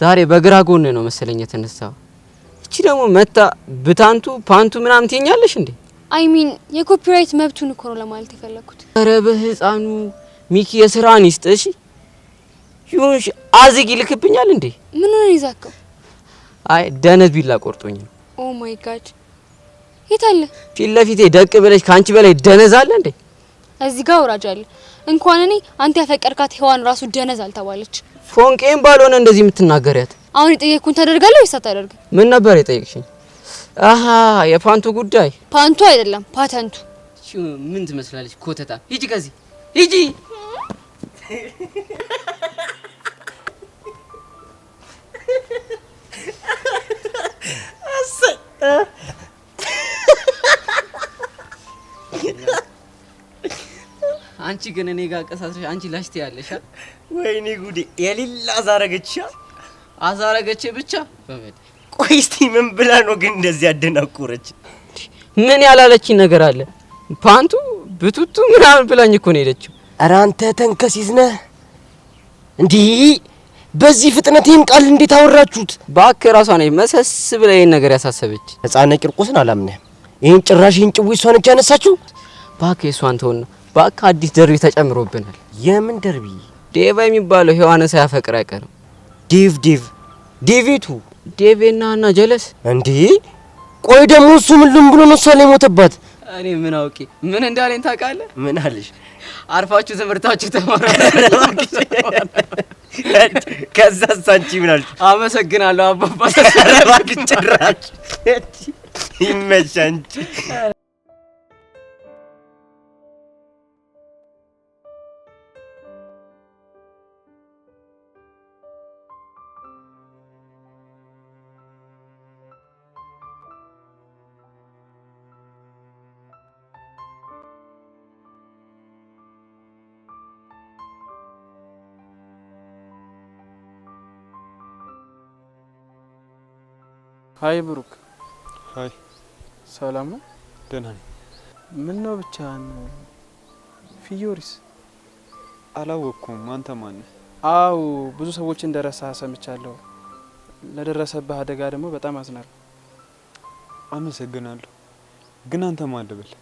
ዛሬ በግራ ጎን ነው መሰለኝ የተነሳው። እቺ ደግሞ መታ ብታንቱ ፓንቱ ምናምን ትኛለሽ እንዴ? አይ ሚን የኮፒራይት መብቱን እኮ ነው ለማለት የፈለኩት። ኧረ በህፃኑ ሚኪ የስራን ይስጥሽ። ይሁንሽ አዝግ ይልክብኛል እንዴ? ምን ነው ይዛከው? አይ ደነት ቢላ ቆርጦኝ ነው። ኦ ማይ ጋድ የት አለ? ፊት ለፊቴ ደቅ ብለሽ ካንቺ በላይ ደነዝ አለ እንዴ? እዚህ ጋር ወራጅ አለ። እንኳን እኔ አንተ ያፈቀርካት ሔዋን ራሱ ደነዝ አልተባለች። ፎንቄም ባልሆነ እንደዚህ የምትናገሪያት። አሁን የጠየቅኩን ታደርጋለህ ወይስ አታደርግም? ምን ነበር የጠየቅሽኝ? አሃ የፓንቱ ጉዳይ። ፓንቱ አይደለም ፓተንቱ። ምን ትመስላለች ኮተታ። ሂጂ ከዚህ ሂጂ። አንቺ ግን እኔ ጋር ቀሳስረሽ አንቺ ላሽቴ ያለሽ። ወይኔ ጉዴ! የሌላ አዛረገች አዛረገች ብቻ በመድ። ቆይ እስቲ ምን ብላ ነው ግን እንደዚህ ያደናቆረች? ምን ያላለችኝ ነገር አለ? ፓንቱ ብቱቱ ምናምን ብላኝ እኮ ነው ሄደችው። ኧረ አንተ ተንከሲስ ነህ እንዲህ በዚህ ፍጥነት ይሄን ቃል እንዴት አወራችሁት? እባክህ ራሷ ነች መሰስ ብላ ይሄን ነገር ያሳሰበች። ህፃነ ቂርቆስን አላምነህም። ይሄን ጭራሽ ይሄን ጭው እሷ ነች ያነሳችው። እባክህ እሷን ተውና፣ እባክህ አዲስ ደርቢ ተጨምሮብናል። የምን ደርቢ? ዴቫ የሚባለው ሔዋንን ሳያፈቅር አይቀርም። ዴቪቱ ዴቬና እና ጀለስ እንዴ? ቆይ ደግሞ እሱ ምን ብሎ ነው እሷ ላይ ሞተባት? እኔ ምን አውቄ ምን እንዳለኝ ታውቃለህ? ምን አለሽ? አርፋችሁ ትምህርታችሁ ተማሩ። ከዛ ሳንቺ ምን አልሽ? አመሰግናለሁ አባባ። እባክህ ጭራሽ ይመቻል እንጂ። ሀይ ብሩክ። ሀይ ሰላም ነው? ደህና ነኝ። ምን ነው ብቻህን? ፊዮሪስ አላወቅኩም። አንተ ማን ነህ? አው ብዙ ሰዎች እንደረሳ ሰምቻለሁ። ለደረሰብህ አደጋ ደግሞ በጣም አዝናለሁ። አመሰግናለሁ። ግን አንተ ማን ልበል?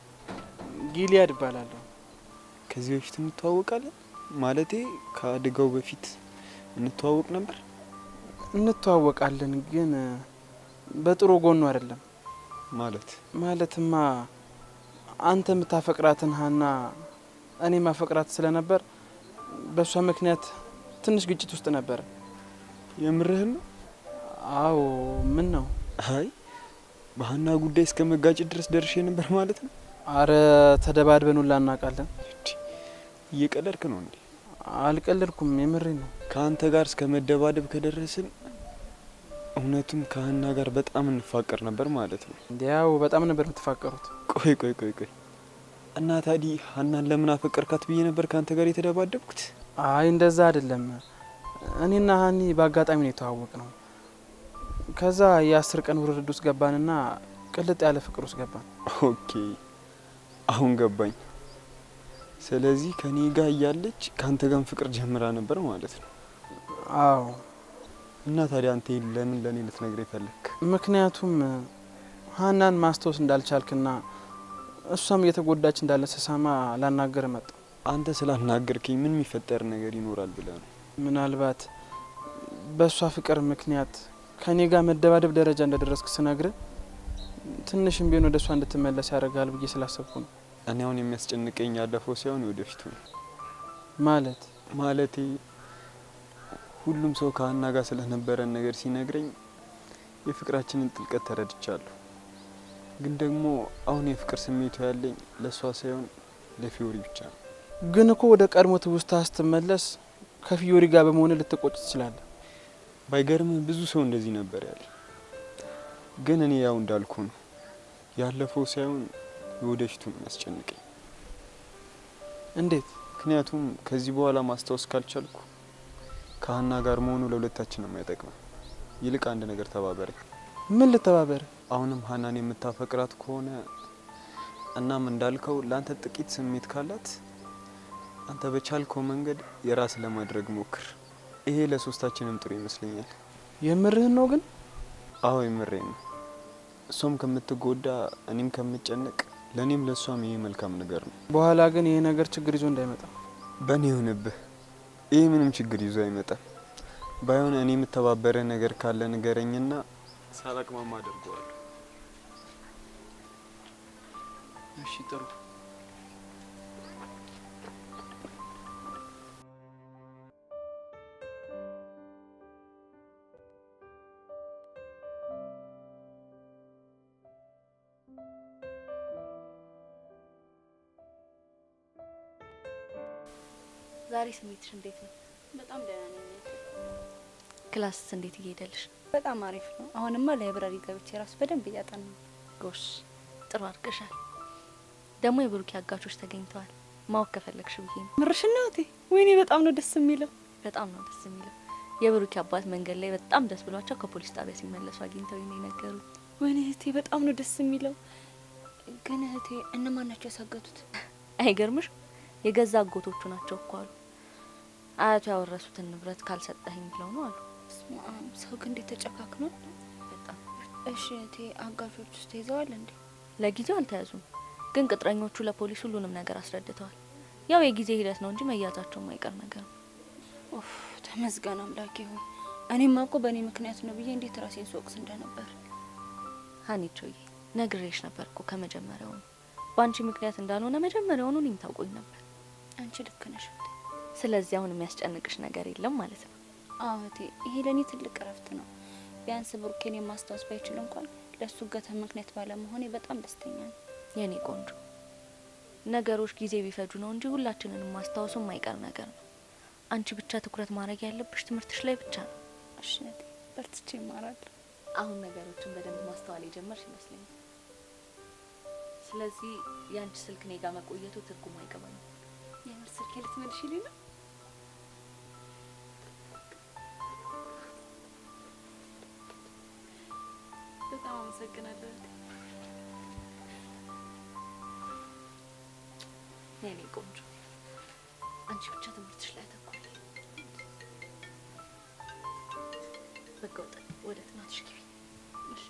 ጊሊያድ እባላለሁ። ከዚህ በፊት እንተዋወቃለን? ማለቴ ከአደጋው በፊት እንተዋወቅ ነበር? እንተዋወቃለን ግን በጥሩ ጎኑ አይደለም። ማለትማ አንተ የምታፈቅራትን ሀና እኔ ማፈቅራት ስለነበር በሷ ምክንያት ትንሽ ግጭት ውስጥ ነበር። የምርህን ነው? አዎ። ምን ነው? አይ በሀና ጉዳይ እስከ መጋጨት ድረስ ደርሼ ነበር ማለት ነው። አረ ተደባድበን ሁላ እናውቃለን። እየቀለድክ ነው እንዴ? አልቀለድኩም፣ የምሬን ነው። ከአንተ ጋር እስከ መደባደብ ከደረስን እውነቱም ከሀና ጋር በጣም እንፋቀር ነበር ማለት ነው። እንዲያው በጣም ነበር የምትፋቀሩት። ቆይ እና ታዲያ ሀናን ለምን አፈቀርካት ብዬ ነበር ካንተ ጋር የተደባደብኩት? አይ እንደዛ አይደለም። እኔና ሀኒ በአጋጣሚ ነው የተዋወቅ ነው። ከዛ የ10 ቀን ውርርድ ውስጥ ገባንና ቅልጥ ያለ ፍቅር ውስጥ ገባን። ኦኬ አሁን ገባኝ። ስለዚህ ከኔ ጋር እያለች ካንተ ጋር ፍቅር ጀምራ ነበር ማለት ነው? አዎ። እና ታዲያ አንተ ለምን ለኔ ልትነግረኝ ፈለክ? ምክንያቱም ሀናን ማስታወስ እንዳልቻልክና እሷም እየተጎዳች እንዳለ ስሰማ ላናገር መጣ። አንተ ስላናገርከኝ ምን የሚፈጠር ነገር ይኖራል ብለህ ነው? ምናልባት በእሷ ፍቅር ምክንያት ከኔ ጋር መደባደብ ደረጃ እንደደረስክ ስነግር ትንሽም ቢሆን ወደ እሷ እንድትመለስ ያደርጋል ብዬ ስላሰብኩ ነው። እኔ አሁን የሚያስጨንቀኝ ያለፈው ሳይሆን ወደፊቱ ነው። ማለቴ ሁሉም ሰው ከሀና ጋር ስለነበረን ነገር ሲነግረኝ የፍቅራችንን ጥልቀት ተረድቻለሁ። ግን ደግሞ አሁን የፍቅር ስሜቱ ያለኝ ለሷ ሳይሆን ለፊዮሪ ብቻ ነው። ግን እኮ ወደ ቀድሞ ትውስታ ስትመለስ ከፊዮሪ ጋር በመሆን ልትቆጭ ትችላለህ። ባይገርም ብዙ ሰው እንደዚህ ነበር ያለ። ግን እኔ ያው እንዳልኩ ነው፣ ያለፈው ሳይሆን የወደፊቱ ነው ያስጨንቀኝ። እንዴት? ምክንያቱም ከዚህ በኋላ ማስታወስ ካልቻልኩ ከሀና ጋር መሆኑ ለሁለታችንም አይጠቅምም። ይልቅ አንድ ነገር ተባበረኝ። ምን ልተባበር? አሁንም ሀናን የምታፈቅራት ከሆነ እናም እንዳልከው ለአንተ ጥቂት ስሜት ካላት አንተ በቻልከው መንገድ የራስ ለማድረግ ሞክር። ይሄ ለሶስታችንም ጥሩ ይመስለኛል። የምርህን ነው ግን? አዎ የምሬን ነው። እሷም ከምትጎዳ እኔም ከምጨነቅ ለእኔም ለእሷም ይሄ መልካም ነገር ነው። በኋላ ግን ይሄ ነገር ችግር ይዞ እንዳይመጣ በእኔ ይሁንብህ። ይሄ ምንም ችግር ይዞ አይመጣም። ባይሆን እኔ የምተባበረ ነገር ካለ ንገረኝና ሳላቅማማ አድርገዋለሁ። እሺ ጥሩ። ዛሬ ስሜትሽ እንዴት ነው? በጣም ደህና ነኝ። ክላስስ እንዴት እየሄደልሽ? በጣም አሪፍ ነው። አሁንማ ላይብራሪ ገብቼ ራሱ በደንብ እያጠናሁ። ጎሽ ጥሩ አድርገሻል። ደግሞ የብሩኬ አጋቾች ተገኝተዋል። ማወቅ ከፈለግሽ ብዬ ነው። ምርሽን ነው እቴ? ወይኔ በጣም ነው ደስ የሚለው። በጣም ነው ደስ የሚለው። የብሩኬ አባት መንገድ ላይ በጣም ደስ ብሏቸው ከፖሊስ ጣቢያ ሲመለሱ አግኝተው ነው የነገሩኝ። ወይኔ እህቴ በጣም ነው ደስ የሚለው። ግን እህቴ እነማን ናቸው ያሳገቱት? አይገርምሽ? የገዛ አጎቶቹ ናቸው እኮ አሉ። አያቱ ያወረሱትን ንብረት ካልሰጠኸኝ ብለው ነው አሉ። ሰው ግን እንዴት ተጨካክኗል። በጣም እሺ እህቴ አጋቾች ውስጥ ተይዘዋል እንዴ? ለጊዜው አልተያዙም፣ ግን ቅጥረኞቹ ለፖሊስ ሁሉንም ነገር አስረድተዋል። ያው የጊዜ ሂደት ነው እንጂ መያዛቸው የማይቀር ነገር ነው። ኡፍ ተመስገን አምላኬ ሆይ። እኔማ እኮ በእኔ ምክንያት ነው ብዬ እንዴት ራሴን ስወቅስ እንደነበር። ሀኒቾዬ ነግሬሽ ነበር እኮ ከመጀመሪያው ነው። በአንቺ ምክንያት እንዳልሆነ መጀመሪያውኑ እኔም ታውቆኝ ነበር። አንቺ ልክ ነሽ እህቴ። ስለዚህ አሁን የሚያስጨንቅሽ ነገር የለም ማለት ነው? አዎ እህቴ፣ ይሄ ለእኔ ትልቅ እረፍት ነው። ቢያንስ ብሩኬን የማስታወስ ባይችል እንኳን ለሱ እገታ ምክንያት ባለመሆኔ በጣም ደስተኛ ነኝ። የኔ ቆንጆ፣ ነገሮች ጊዜ ቢፈጁ ነው እንጂ ሁላችንንም ማስታወሱ የማይቀር ነገር ነው። አንቺ ብቻ ትኩረት ማድረግ ያለብሽ ትምህርትሽ ላይ ብቻ ነው። እሺ እህቴ፣ በርትቼ እማራለሁ። አሁን ነገሮችን በደንብ ማስተዋል የጀመርሽ ይመስለኛል። ስለዚህ የአንቺ ስልክ እኔ ጋር መቆየቱ ትርጉም አይገባኝም። የምር ስልኬ ልትመልሺልኝ ነው? በጣም አመሰግናለሁ። የኔ ቆንጆ፣ አንቺ ብቻ ትምህርትሽ ላይ አተኩሪ። በቃ ወደ ጥናትሽ ግቢ። እሺ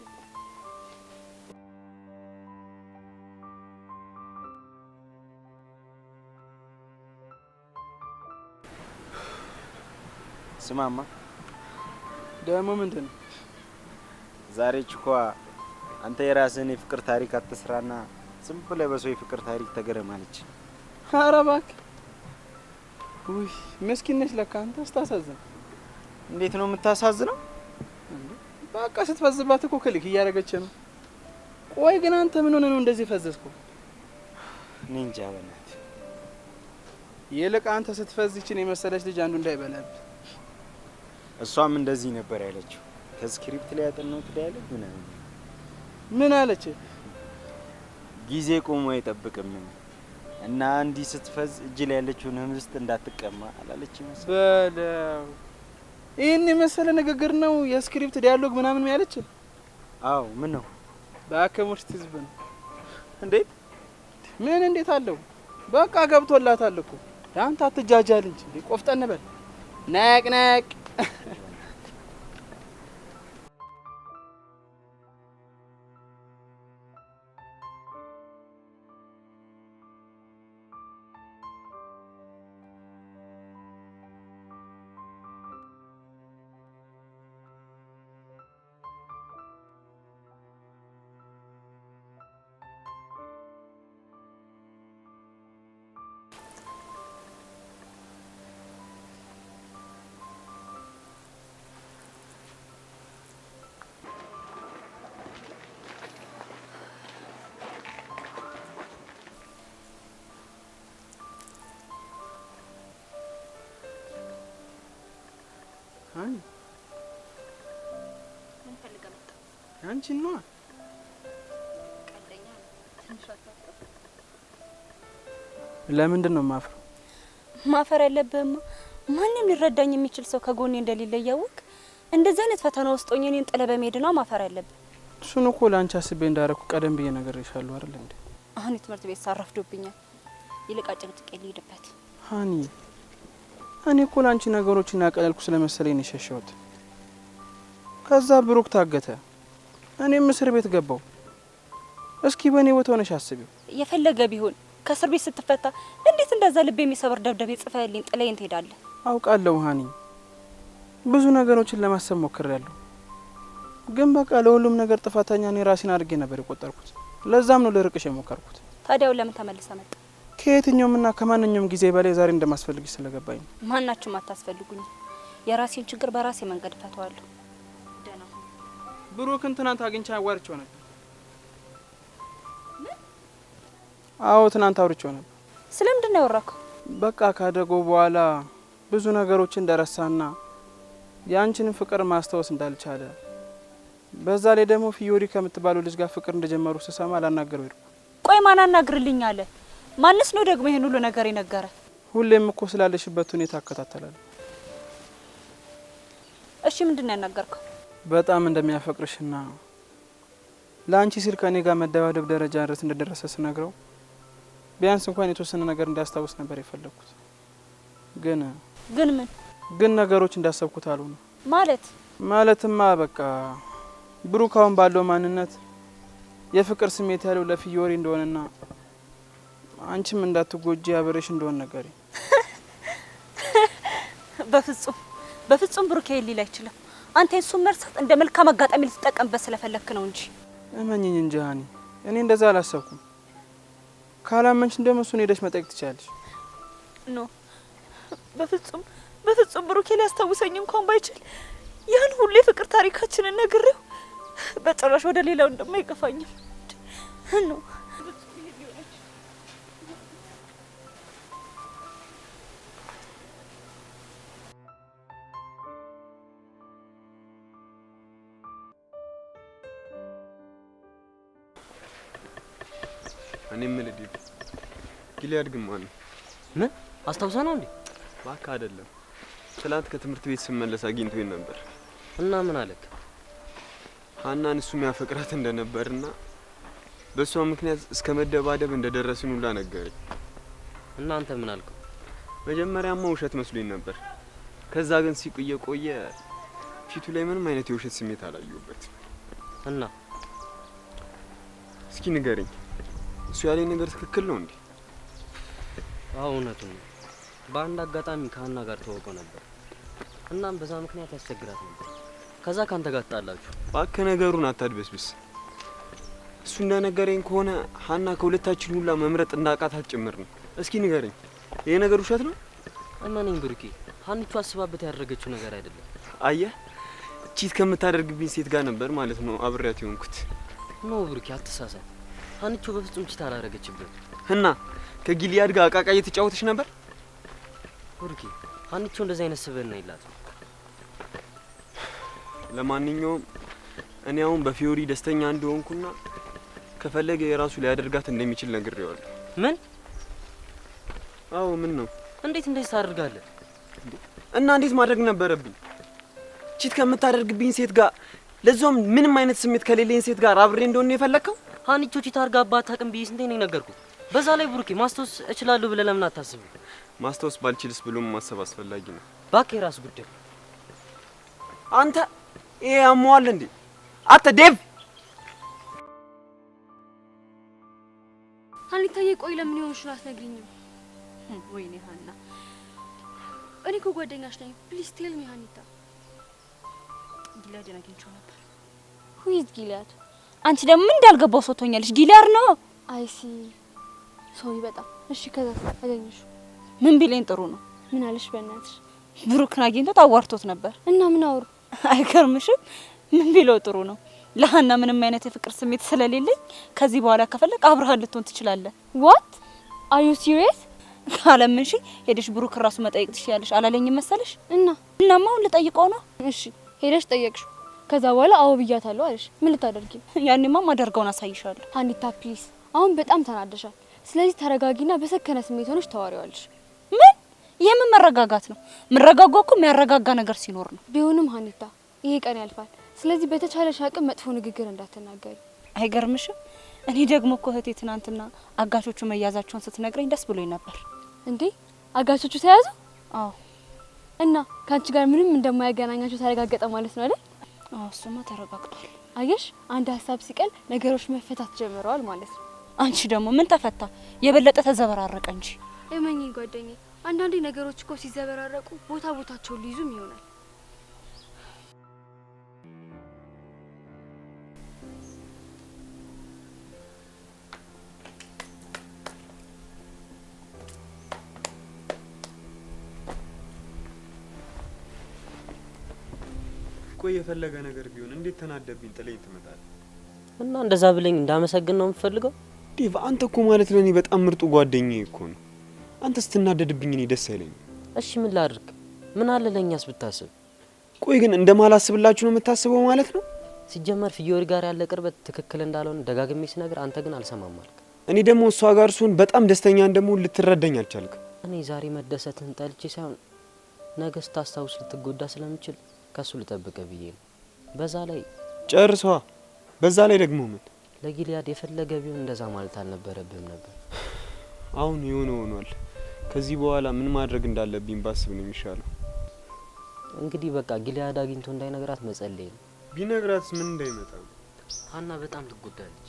ስማማ ደግሞ ምንድን ነው ዛሬ ችኳ አንተ የራስህን የፍቅር ታሪክ አትስራና ዝም ብለህ በሰው የፍቅር ታሪክ ተገረማለች። ኧረ እባክህ ውይ ምስኪን ነሽ ለካ አንተ። ስታሳዝን። እንዴት ነው የምታሳዝነው? በቃ ስትፈዝባት እኮ ክሊክ እያደረገች ነው። ቆይ ግን አንተ ምን ሆነ ነው እንደዚህ ፈዘዝከው? እኔ እንጃ በእናትህ። ይልቅ አንተ ስትፈዝ ይችን የመሰለች ልጅ አንዱ እንዳይበላብህ። እሷም እንደዚህ ነበር ያለችው። ከስክሪፕት ላይ ያጠናሁት ላይ ያለ ምን አለች? ጊዜ ቆሞ አይጠብቅም እና እንዲህ ስትፈዝ እጅ ላይ ያለችውን ህምስት እንዳትቀማ አላለች ይመስል በለው። ይህን የመሰለ ንግግር ነው የስክሪፕት ዲያሎግ ምናምን ያለች? አዎ። ምን ነው በአከሞች ትዝብ ነው። እንዴት? ምን እንዴት አለው? በቃ ገብቶላታል እኮ። አንተ አትጃጃል እንጂ ቆፍጠን በል። ነቅ ነቅ አይ ምን ፈልገህ መጣ? አንቺ ነው ቀልደኛ ነው። ትንሽ አታፍር? ለምንድን ነው ማፍረው? ማፈር ያለብህማ ማንም ሊረዳኝ የሚችል ሰው ከጎኔ እንደሌለ እያወቅ እንደዚህ አይነት ፈተና ውስጥ ሆኜ እኔን ጥለህ በመሄድ ነው ማፈር ያለብህ። እሱን እኮ ላንቺ አስቤ እንዳረኩ ቀደም ብዬ ነግሬሻለሁ አይደል እንዴ? አሁን የትምህርት ቤት ሳረፍዶብኛል። ይልቅ ጭቅጭቅ ልሂድበት። ሃኒ እኔ እኮ ላንቺ ነገሮችን ያቀለልኩ ስለመሰለኝ ነው የሸሸሁት። ከዛ ብሩክ ታገተ፣ እኔም እስር ቤት ገባው። እስኪ በእኔ ቦታ ሆነሽ አስቢው። የፈለገ ቢሆን ከእስር ቤት ስትፈታ እንዴት እንደዛ ልብ የሚሰብር ደብዳቤ ጽፈህልኝ ጥለኸኝ ትሄዳለህ? አውቃለሁ ሃኒ፣ ብዙ ነገሮችን ለማሰብ ሞክሬያለሁ። ግን በቃ ለሁሉም ነገር ጥፋተኛ እኔ ራሴን አድርጌ ነበር የቆጠርኩት። ለዛም ነው ልርቅሽ የሞከርኩት። ታዲያው ለምን ተመልሰ መጣ? ከየትኛውምና ከማንኛውም ጊዜ በላይ ዛሬ እንደማስፈልግሽ ስለገባኝ ነው። ማናችሁም አታስፈልጉኝ። የራሴን ችግር በራሴ መንገድ ፈታዋለሁ። ደህና ሁን። ብሩክን ትናንት አግኝቼ አዋርቼው ነበር። አዎ ትናንት አውርቼው ነበር። ስለምንድን ነው ያወራከው? በቃ ካደገው በኋላ ብዙ ነገሮችን እንደረሳና ያንቺን ፍቅር ማስታወስ እንዳልቻለ፣ በዛ ላይ ደግሞ ፊዮሪ ከምትባለው ልጅ ጋር ፍቅር እንደጀመሩ ስሰማ ላናገረው ሄድኩ። ቆይ ማን አናግርልኝ አለ? ማንስ ነው ደግሞ ይሄን ሁሉ ነገር የነገረ? ሁሌም እኮ ስላለሽበት ሁኔታ አከታተላለሁ። እሺ ምንድን ነው ያናገርከው? በጣም እንደሚያፈቅርሽና ለአንቺ ሲል ከኔ ጋር መደባደብ ደረጃ ድረስ እንደደረሰ ስነግረው ቢያንስ እንኳን የተወሰነ ነገር እንዲያስታውስ ነበር የፈለኩት። ግን ምን ግን ነገሮች እንዳሰብኩት አልሆኑ። ማለትማ በቃ ብሩክ አሁን ባለው ማንነት የፍቅር ስሜት ያለው ለፊዮሪ እንደሆነና አንቺም እንዳትጎጂ አብረሽ እንደሆነ ነገር በፍጹም ብሩክ ሊል አይችልም። አንተ እሱን መርሳት እንደ መልካም አጋጣሚ ልትጠቀምበት ስለፈለክ ነው እንጂ። እመኝኝ እንጂ ሃኒ፣ እኔ እንደዛ አላሰብኩም። ካላመንሽ እንደም እሱን ሄደሽ መጠየቅ ትችላለሽ። ኖ በፍጹም ብሩክ ሊያስታውሰኝ እንኳን ባይችል ያን ሁሉ የፍቅር ታሪካችንን ነግሬው በጭራሽ ወደ ሌላው እንደማይገፋኝም ነው። እኔ ምን ልዲብ ጊሊያድ ግን ማን ነው? ምን አስታውሳ ነው እንዴ? ባካ አይደለም። ትላንት ከትምህርት ቤት ስመለስ አግኝቶኝ ነበር። እና ምን አለክ? ሀናን እሱ የሚያፈቅራት እንደነበርና በሷ ምክንያት እስከ መደባደብ እንደደረስን ሁላ ነገረኝ። እና አንተ ምን አልከው? መጀመሪያማ ውሸት መስሎኝ ነበር። ከዛ ግን ሲቆየ ቆየ ፊቱ ላይ ምንም አይነት የውሸት ስሜት አላየሁበት። እና እስኪ ንገረኝ፣ እሱ ያለኝ ነገር ትክክል ነው እንዴ? አዎ እውነቱን ነው። በአንድ አጋጣሚ ከሀና ጋር ተዋውቀው ነበር። እናም በዛ ምክንያት ያስቸግራት ነበር። ከዛ ካንተ ጋር ተጣላችሁ። ባከ ነገሩን አታድበስብስ። እሱ እንደነገረኝ ከሆነ ሀና ከሁለታችን ሁላ መምረጥ እንዳቃታት ጭምር ነው። እስኪ ንገረኝ፣ ይሄ ነገር ውሸት ነው? እመነኝ ብሩኬ፣ ሀኒቹ አስባበት ያደረገችው ነገር አይደለም። አየህ፣ ቺት ከምታደርግብኝ ሴት ጋር ነበር ማለት ነው አብሬያት የሆንኩት። ኖ ብሩኬ አትሳሳት። ሀኒቹ በፍጹም ቺት አላደረገችብህም። እና ከጊሊያድ ጋር አቃቃ እየተጫወተች ነበር? ብሩኬ ሀኒቹ እንደዚህ አይነት ስብዕና የላትም። ለማንኛውም እኔ አሁን በፊዮሪ ደስተኛ እንደሆንኩና ከፈለገ የራሱ ሊያደርጋት እንደሚችል ነግሬዋለሁ። ምን? አዎ ምን ነው? እንዴት እንደዚህ ታደርጋለህ? እና እንዴት ማድረግ ነበረብኝ? ቺት ከምታደርግብኝ ሴት ጋር ለዛውም ምንም አይነት ስሜት ከሌለኝ ሴት ጋር አብሬ እንደሆነ የፈለከው? ሀኒቹ ቺት አድርጋባት አቅም ብዬ ስንቴ ነው ነገርኩህ? በዛ ላይ ብሩኬ ማስታወስ እችላለሁ ብለህ ለምን አታስብም? ማስታወስ ባልችልስ ብሎ ማሰብ አስፈላጊ ነው። እባክህ የራስ ጉዳይ። አንተ ይሄ ያሟል እንዴ? አተ ዴቭ ሀኒታዬ፣ ቆይ ለምን ይሆንሽ አትነግሪኝም? ወይኔ ሀና፣ እኔ እኮ ጓደኛሽ ነኝ። ፕሊዝ ቴል ሚ ሀኒታ። ጊሊያድን አግኝቼው ነበር። ሁይዝ ጊሊያድ። አንቺ ደግሞ ምን እንዳልገባው ሰው ትሆኛለሽ። ጊሊያድ ነው። አይሲ ሶሪ በጣም እሺ። ከዛ አገኘሽ? ምን ቢለኝ ጥሩ ነው? ምን አለሽ? በእናትሽ ብሩክን አግኝቶት አዋርቶት ነበር። እና ምን አወሩ? አይገርምሽም? ምን ቢለው ጥሩ ነው? ለሀና ምንም አይነት የፍቅር ስሜት ስለሌለኝ ከዚህ በኋላ ከፈለክ አብርሃን ልትሆን ትችላለህ። ዋት አር ዩ ሲሪየስ? ካለምንሽ ሄደሽ ብሩክ ራሱ መጠየቅ ትችያለሽ አላለኝም መሰለሽ? እናማ አሁን ልጠይቀው ነው። እሺ ሄደሽ ጠየቅሽው። ከዛ በኋላ አዎ ብያታለሁ አለሽ። ምን ልታደርጊ? ያኔማ ማደርገውን አሳይሻለሁ። ሀኒታ ፕሊዝ፣ አሁን በጣም ተናደሻል። ስለዚህ ተረጋጊና በሰከነ ስሜት ሆነሽ ታዋሪዋለሽ። ምን የምን መረጋጋት ነው? መረጋጋው እኮ የሚያረጋጋ ነገር ሲኖር ነው። ቢሆንም ሀኒታ ይሄ ቀን ያልፋል። ስለዚህ በተቻለሽ አቅም መጥፎ ንግግር እንዳትናገሪ። አይገርምሽም? እኔ ደግሞ እኮ እህቴ ትናንትና አጋቾቹ መያዛቸውን ስትነግረኝ ደስ ብሎኝ ነበር። እንዴ አጋቾቹ ተያዙ? አዎ። እና ካንቺ ጋር ምንም እንደማያገናኛቸው ተረጋገጠ ማለት ነው አይደል? አዎ እሱማ ተረጋግጧል። አየሽ፣ አንድ ሀሳብ ሲቀል ነገሮች መፈታት ጀምረዋል ማለት ነው። አንቺ ደግሞ ምን ተፈታ? የበለጠ ተዘበራረቀ እንጂ። እመኚኝ ጓደኛዬ፣ አንዳንዴ ነገሮች እኮ ሲዘበራረቁ ቦታቸውን ሊይዙም ይሆናል። ቆይ የፈለገ ነገር ቢሆን እንዴት ተናደብኝ ጥለኝ ትመጣለህ? እና እንደዛ ብለኝ እንዳመሰግን ነው የምፈልገው? ዴቭ አንተ እኮ ማለት ለኔ በጣም ምርጡ ጓደኛዬ እኮ ነው። አንተ ስትናደድብኝ እኔ ደስ አይለኝም። እሺ ምን ላድርግ? ምን አለ ለኛስ ብታስብ? ቆይ ግን እንደማላስብላችሁ ነው የምታስበው ማለት ነው? ሲጀመር ፊዮሪ ጋር ያለ ቅርበት ትክክል እንዳልሆነ ደጋግሜ ስነግር አንተ ግን አልሰማም አልክ። እኔ ደግሞ እሷ ጋር ስሆን በጣም ደስተኛ እንደምሆን ልትረዳኝ አልቻልክም። እኔ ዛሬ መደሰትን ጠልቼ ሳይሆን ነገ ስታስታውስ ልትጎዳ ስለምችል ከሱ ልጠብቀ ብዬ ነው። በዛ ላይ ጨርሷ። በዛ ላይ ደግሞ ምን ለጊልያድ የፈለገ ቢሆን እንደዛ ማለት አልነበረብህም ነበር። አሁን የሆነ ሆኗል። ከዚህ በኋላ ምን ማድረግ እንዳለብኝ ባስብ ነው የሚሻለው። እንግዲህ በቃ ጊልያድ አግኝቶ እንዳይነግራት መጸለይ ነው። ቢነግራትስ ምን እንዳይመጣ? ሀና በጣም ትጎዳለች።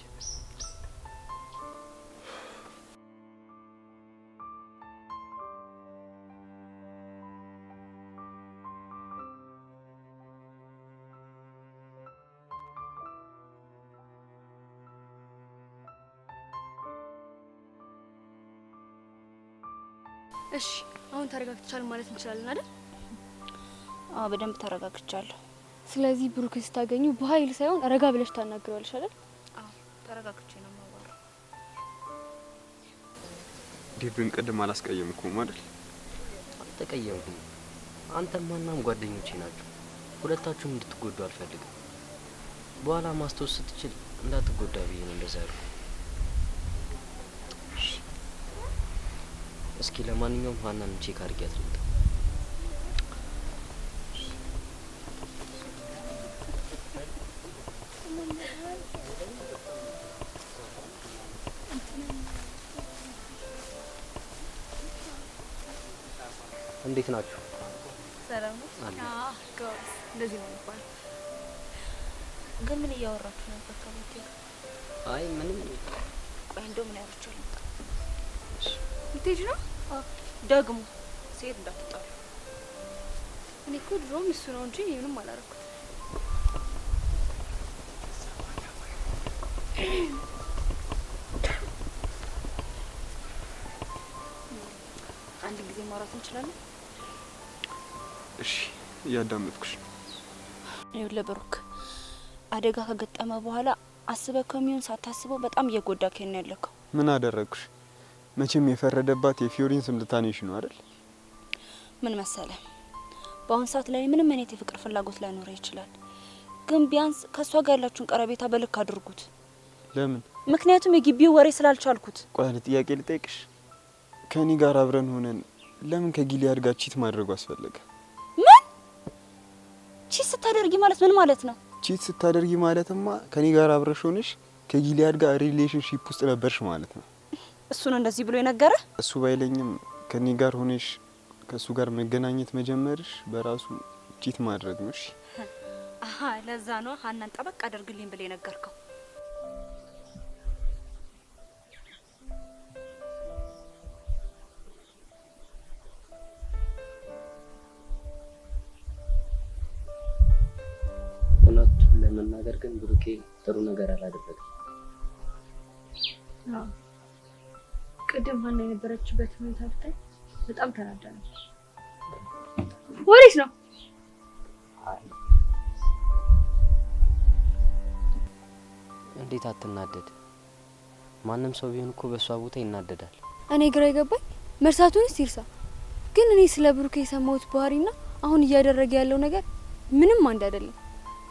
እሺ አሁን ተረጋግተሻል ማለት እንችላለን አይደል? አዎ በደንብ ተረጋግቻለሁ። ስለዚህ ብሩክን ስታገኙ በኃይል ሳይሆን ረጋ ብለሽ ታናግሪዋለሽ አይደል? አዎ ተረጋግቼ ነው የማወራው። ዴቭን ቅድም አላስቀየምኩም አይደል? አልተቀየምኩም። አንተም ማናም ጓደኞቼ ናችሁ። ሁለታችሁም እንድትጎዱ አልፈልግም። በኋላ ማስታወስ ስትችል እንዳትጎዳ ብዬ ነው እንደዛ ያልኩ። እስኪ ለማንኛውም ሀናን ቼክ አድርጊያት ልምጣ። እንዴት ናችሁ? ሰላም ነው? አዎ ጎስ እንደዚህ ነው የሚባለው። ግን ምን እያወራችሁ ነበር ከቤቴ? አይ ምንም። ቆይ እንደው ምን ያወራችሁ ልምጣ። ልትሄጂ ነው? ደግሞ ሴት እንዳትጣሉ። እኔ እኮ ድሮም እሱ ነው እንጂ ምንም አላረኩት። አንድ ጊዜ ማውራት እንችላለን? እሺ እያዳመጥኩሽ ነው። ይኸውልህ ብሩክ፣ አደጋ ከገጠመ በኋላ አስበህ ከሚሆን ሳታስበው በጣም እየጎዳህ ነው ያለከው። ምን አደረግኩሽ? መቼም የፈረደባት የፊዮሪን ስም ልታኔሽ ነው አይደል? ምን መሰለህ፣ በአሁን ሰዓት ላይ ምንም አይነት የፍቅር ፍላጎት ላይኖር ይችላል፣ ግን ቢያንስ ከሷ ጋር ያላችሁን ቀረቤታ በልክ አድርጉት። ለምን? ምክንያቱም የግቢው ወሬ ስላልቻልኩት። ቆይ አንድ ጥያቄ ልጠይቅሽ። ከኔ ጋር አብረን ሆነን ለምን ከጊልያድ ጋር ቺት ማድረጉ አስፈለገ? ምን ቺት ስታደርጊ ማለት ምን ማለት ነው? ቺት ስታደርጊ ማለትማ ከኔ ጋር አብረሽ ሆነሽ ከጊልያድ ጋር ሪሌሽንሺፕ ውስጥ ነበርሽ ማለት ነው። እሱ ነው እንደዚህ ብሎ የነገረ? እሱ ባይለኝም ከኔ ጋር ሆነሽ ከሱ ጋር መገናኘት መጀመርሽ በራሱ ቺት ማድረግ ነው። እሺ አሃ፣ ለዛ ነው ሀናን ጠበቅ አድርግልኝ ብለ የነገርከው። እውነቱን ለመናገር ግን ብሩኬ ጥሩ ነገር አላደረገም። አዎ ቅድም ሀና የነበረችበት ሁኔታ ብታይ በጣም ተናዳለች። ወዴት ነው? እንዴት አትናደድ? ማንም ሰው ቢሆን እኮ በሷ ቦታ ይናደዳል። እኔ ግራ ይገባኝ። መርሳቱንስ ይርሳ። ግን እኔ ስለ ብሩኬ የሰማሁት ባህሪና አሁን እያደረገ ያለው ነገር ምንም አንድ አይደለም።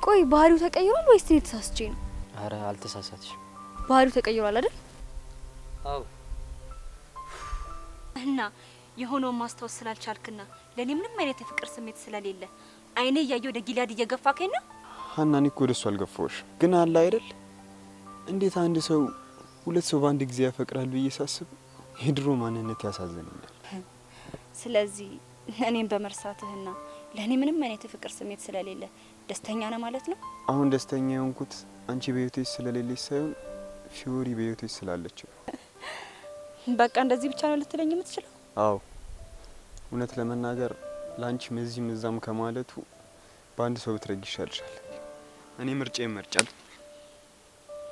ቆይ ባህሪው ተቀይሯል ወይስ እኔ ተሳስቼ ነው? አረ አልተሳሳትሽም። ባህሪው ተቀይሯል አይደል? አዎ። እና የሆነውን ማስታወስ ስላልቻልክና ለኔ ምንም አይነት የፍቅር ስሜት ስለሌለ አይኔ እያየ ወደ ጊላድ እየገፋከኝ ነው። ሀና እኔ እኮ ወደሱ አልገፋሁሽ፣ ግን አለ አይደል እንዴት አንድ ሰው ሁለት ሰው በአንድ ጊዜ ያፈቅራል ብዬ ሳስብ የድሮ ማንነት ያሳዝነኛል። ስለዚህ እኔም በመርሳትህና ለኔ ምንም አይነት የፍቅር ስሜት ስለሌለ ደስተኛ ነህ ማለት ነው? አሁን ደስተኛ የሆንኩት አንቺ በህይወቴ ስለሌለሽ ሳይሆን ፊዮሪ በህይወቴ ስላለች ነው። በቃ እንደዚህ ብቻ ነው ልትለኝ የምትችለው? አዎ እውነት ለመናገር ላንቺም እዚህም እዛም ከማለቱ በአንድ ሰው ብትረጊ ይሻልሻል። እኔ ምርጫዬን መርጫለሁ።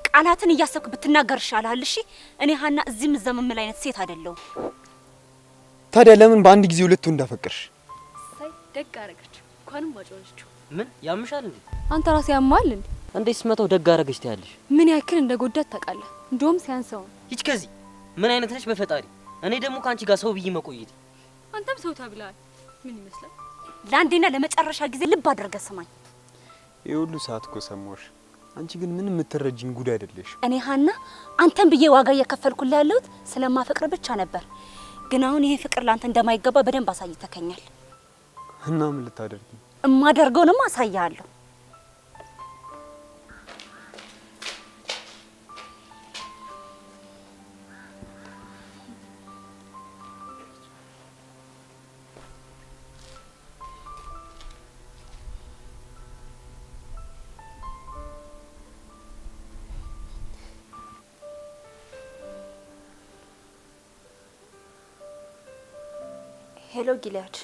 ቃላትን እያሰብክ ብትናገር ይሻላል። እሺ እኔ ሀና እዚህም እዛም የምል አይነት ሴት አይደለሁም። ታዲያ ለምን በአንድ ጊዜ ሁለቱ እንዳፈቀርሽ? ሳይ ደግ አረገች። እንኳንም ባጮለችው። ምን ያምሻል እንዴ? አንተ ራስህ ያማል እንዴ? እንዴት ስመታው ደግ አረገች ትያለሽ? ምን ያክል እንደጎዳት ታውቃለህ? እንደውም ሲያንሰው ነው። ሂጅ ከዚህ። ምን አይነት ነሽ በፈጣሪ? እኔ ደግሞ ካንቺ ጋር ሰው ብዬ መቆየት። አንተም ሰው ተብለሃል። ምን ይመስላል? ለአንዴና ለመጨረሻ ጊዜ ልብ አድርገህ ስማኝ። የሁሉ ሰዓት እኮ ሰማሁሽ። አንቺ ግን ምንም የምትረጂኝ ጉድ አይደለሽ። እኔ ሀና አንተን ብዬ ዋጋ እየከፈልኩልህ ያለሁት ስለማፈቅር ብቻ ነበር። ግን አሁን ይሄ ፍቅር ላንተ እንደማይገባ በደንብ አሳይተከኛል። እና ምን ልታደርጊ? እማደርገውንም አሳያለሁ። ሄሎ ጊላድ፣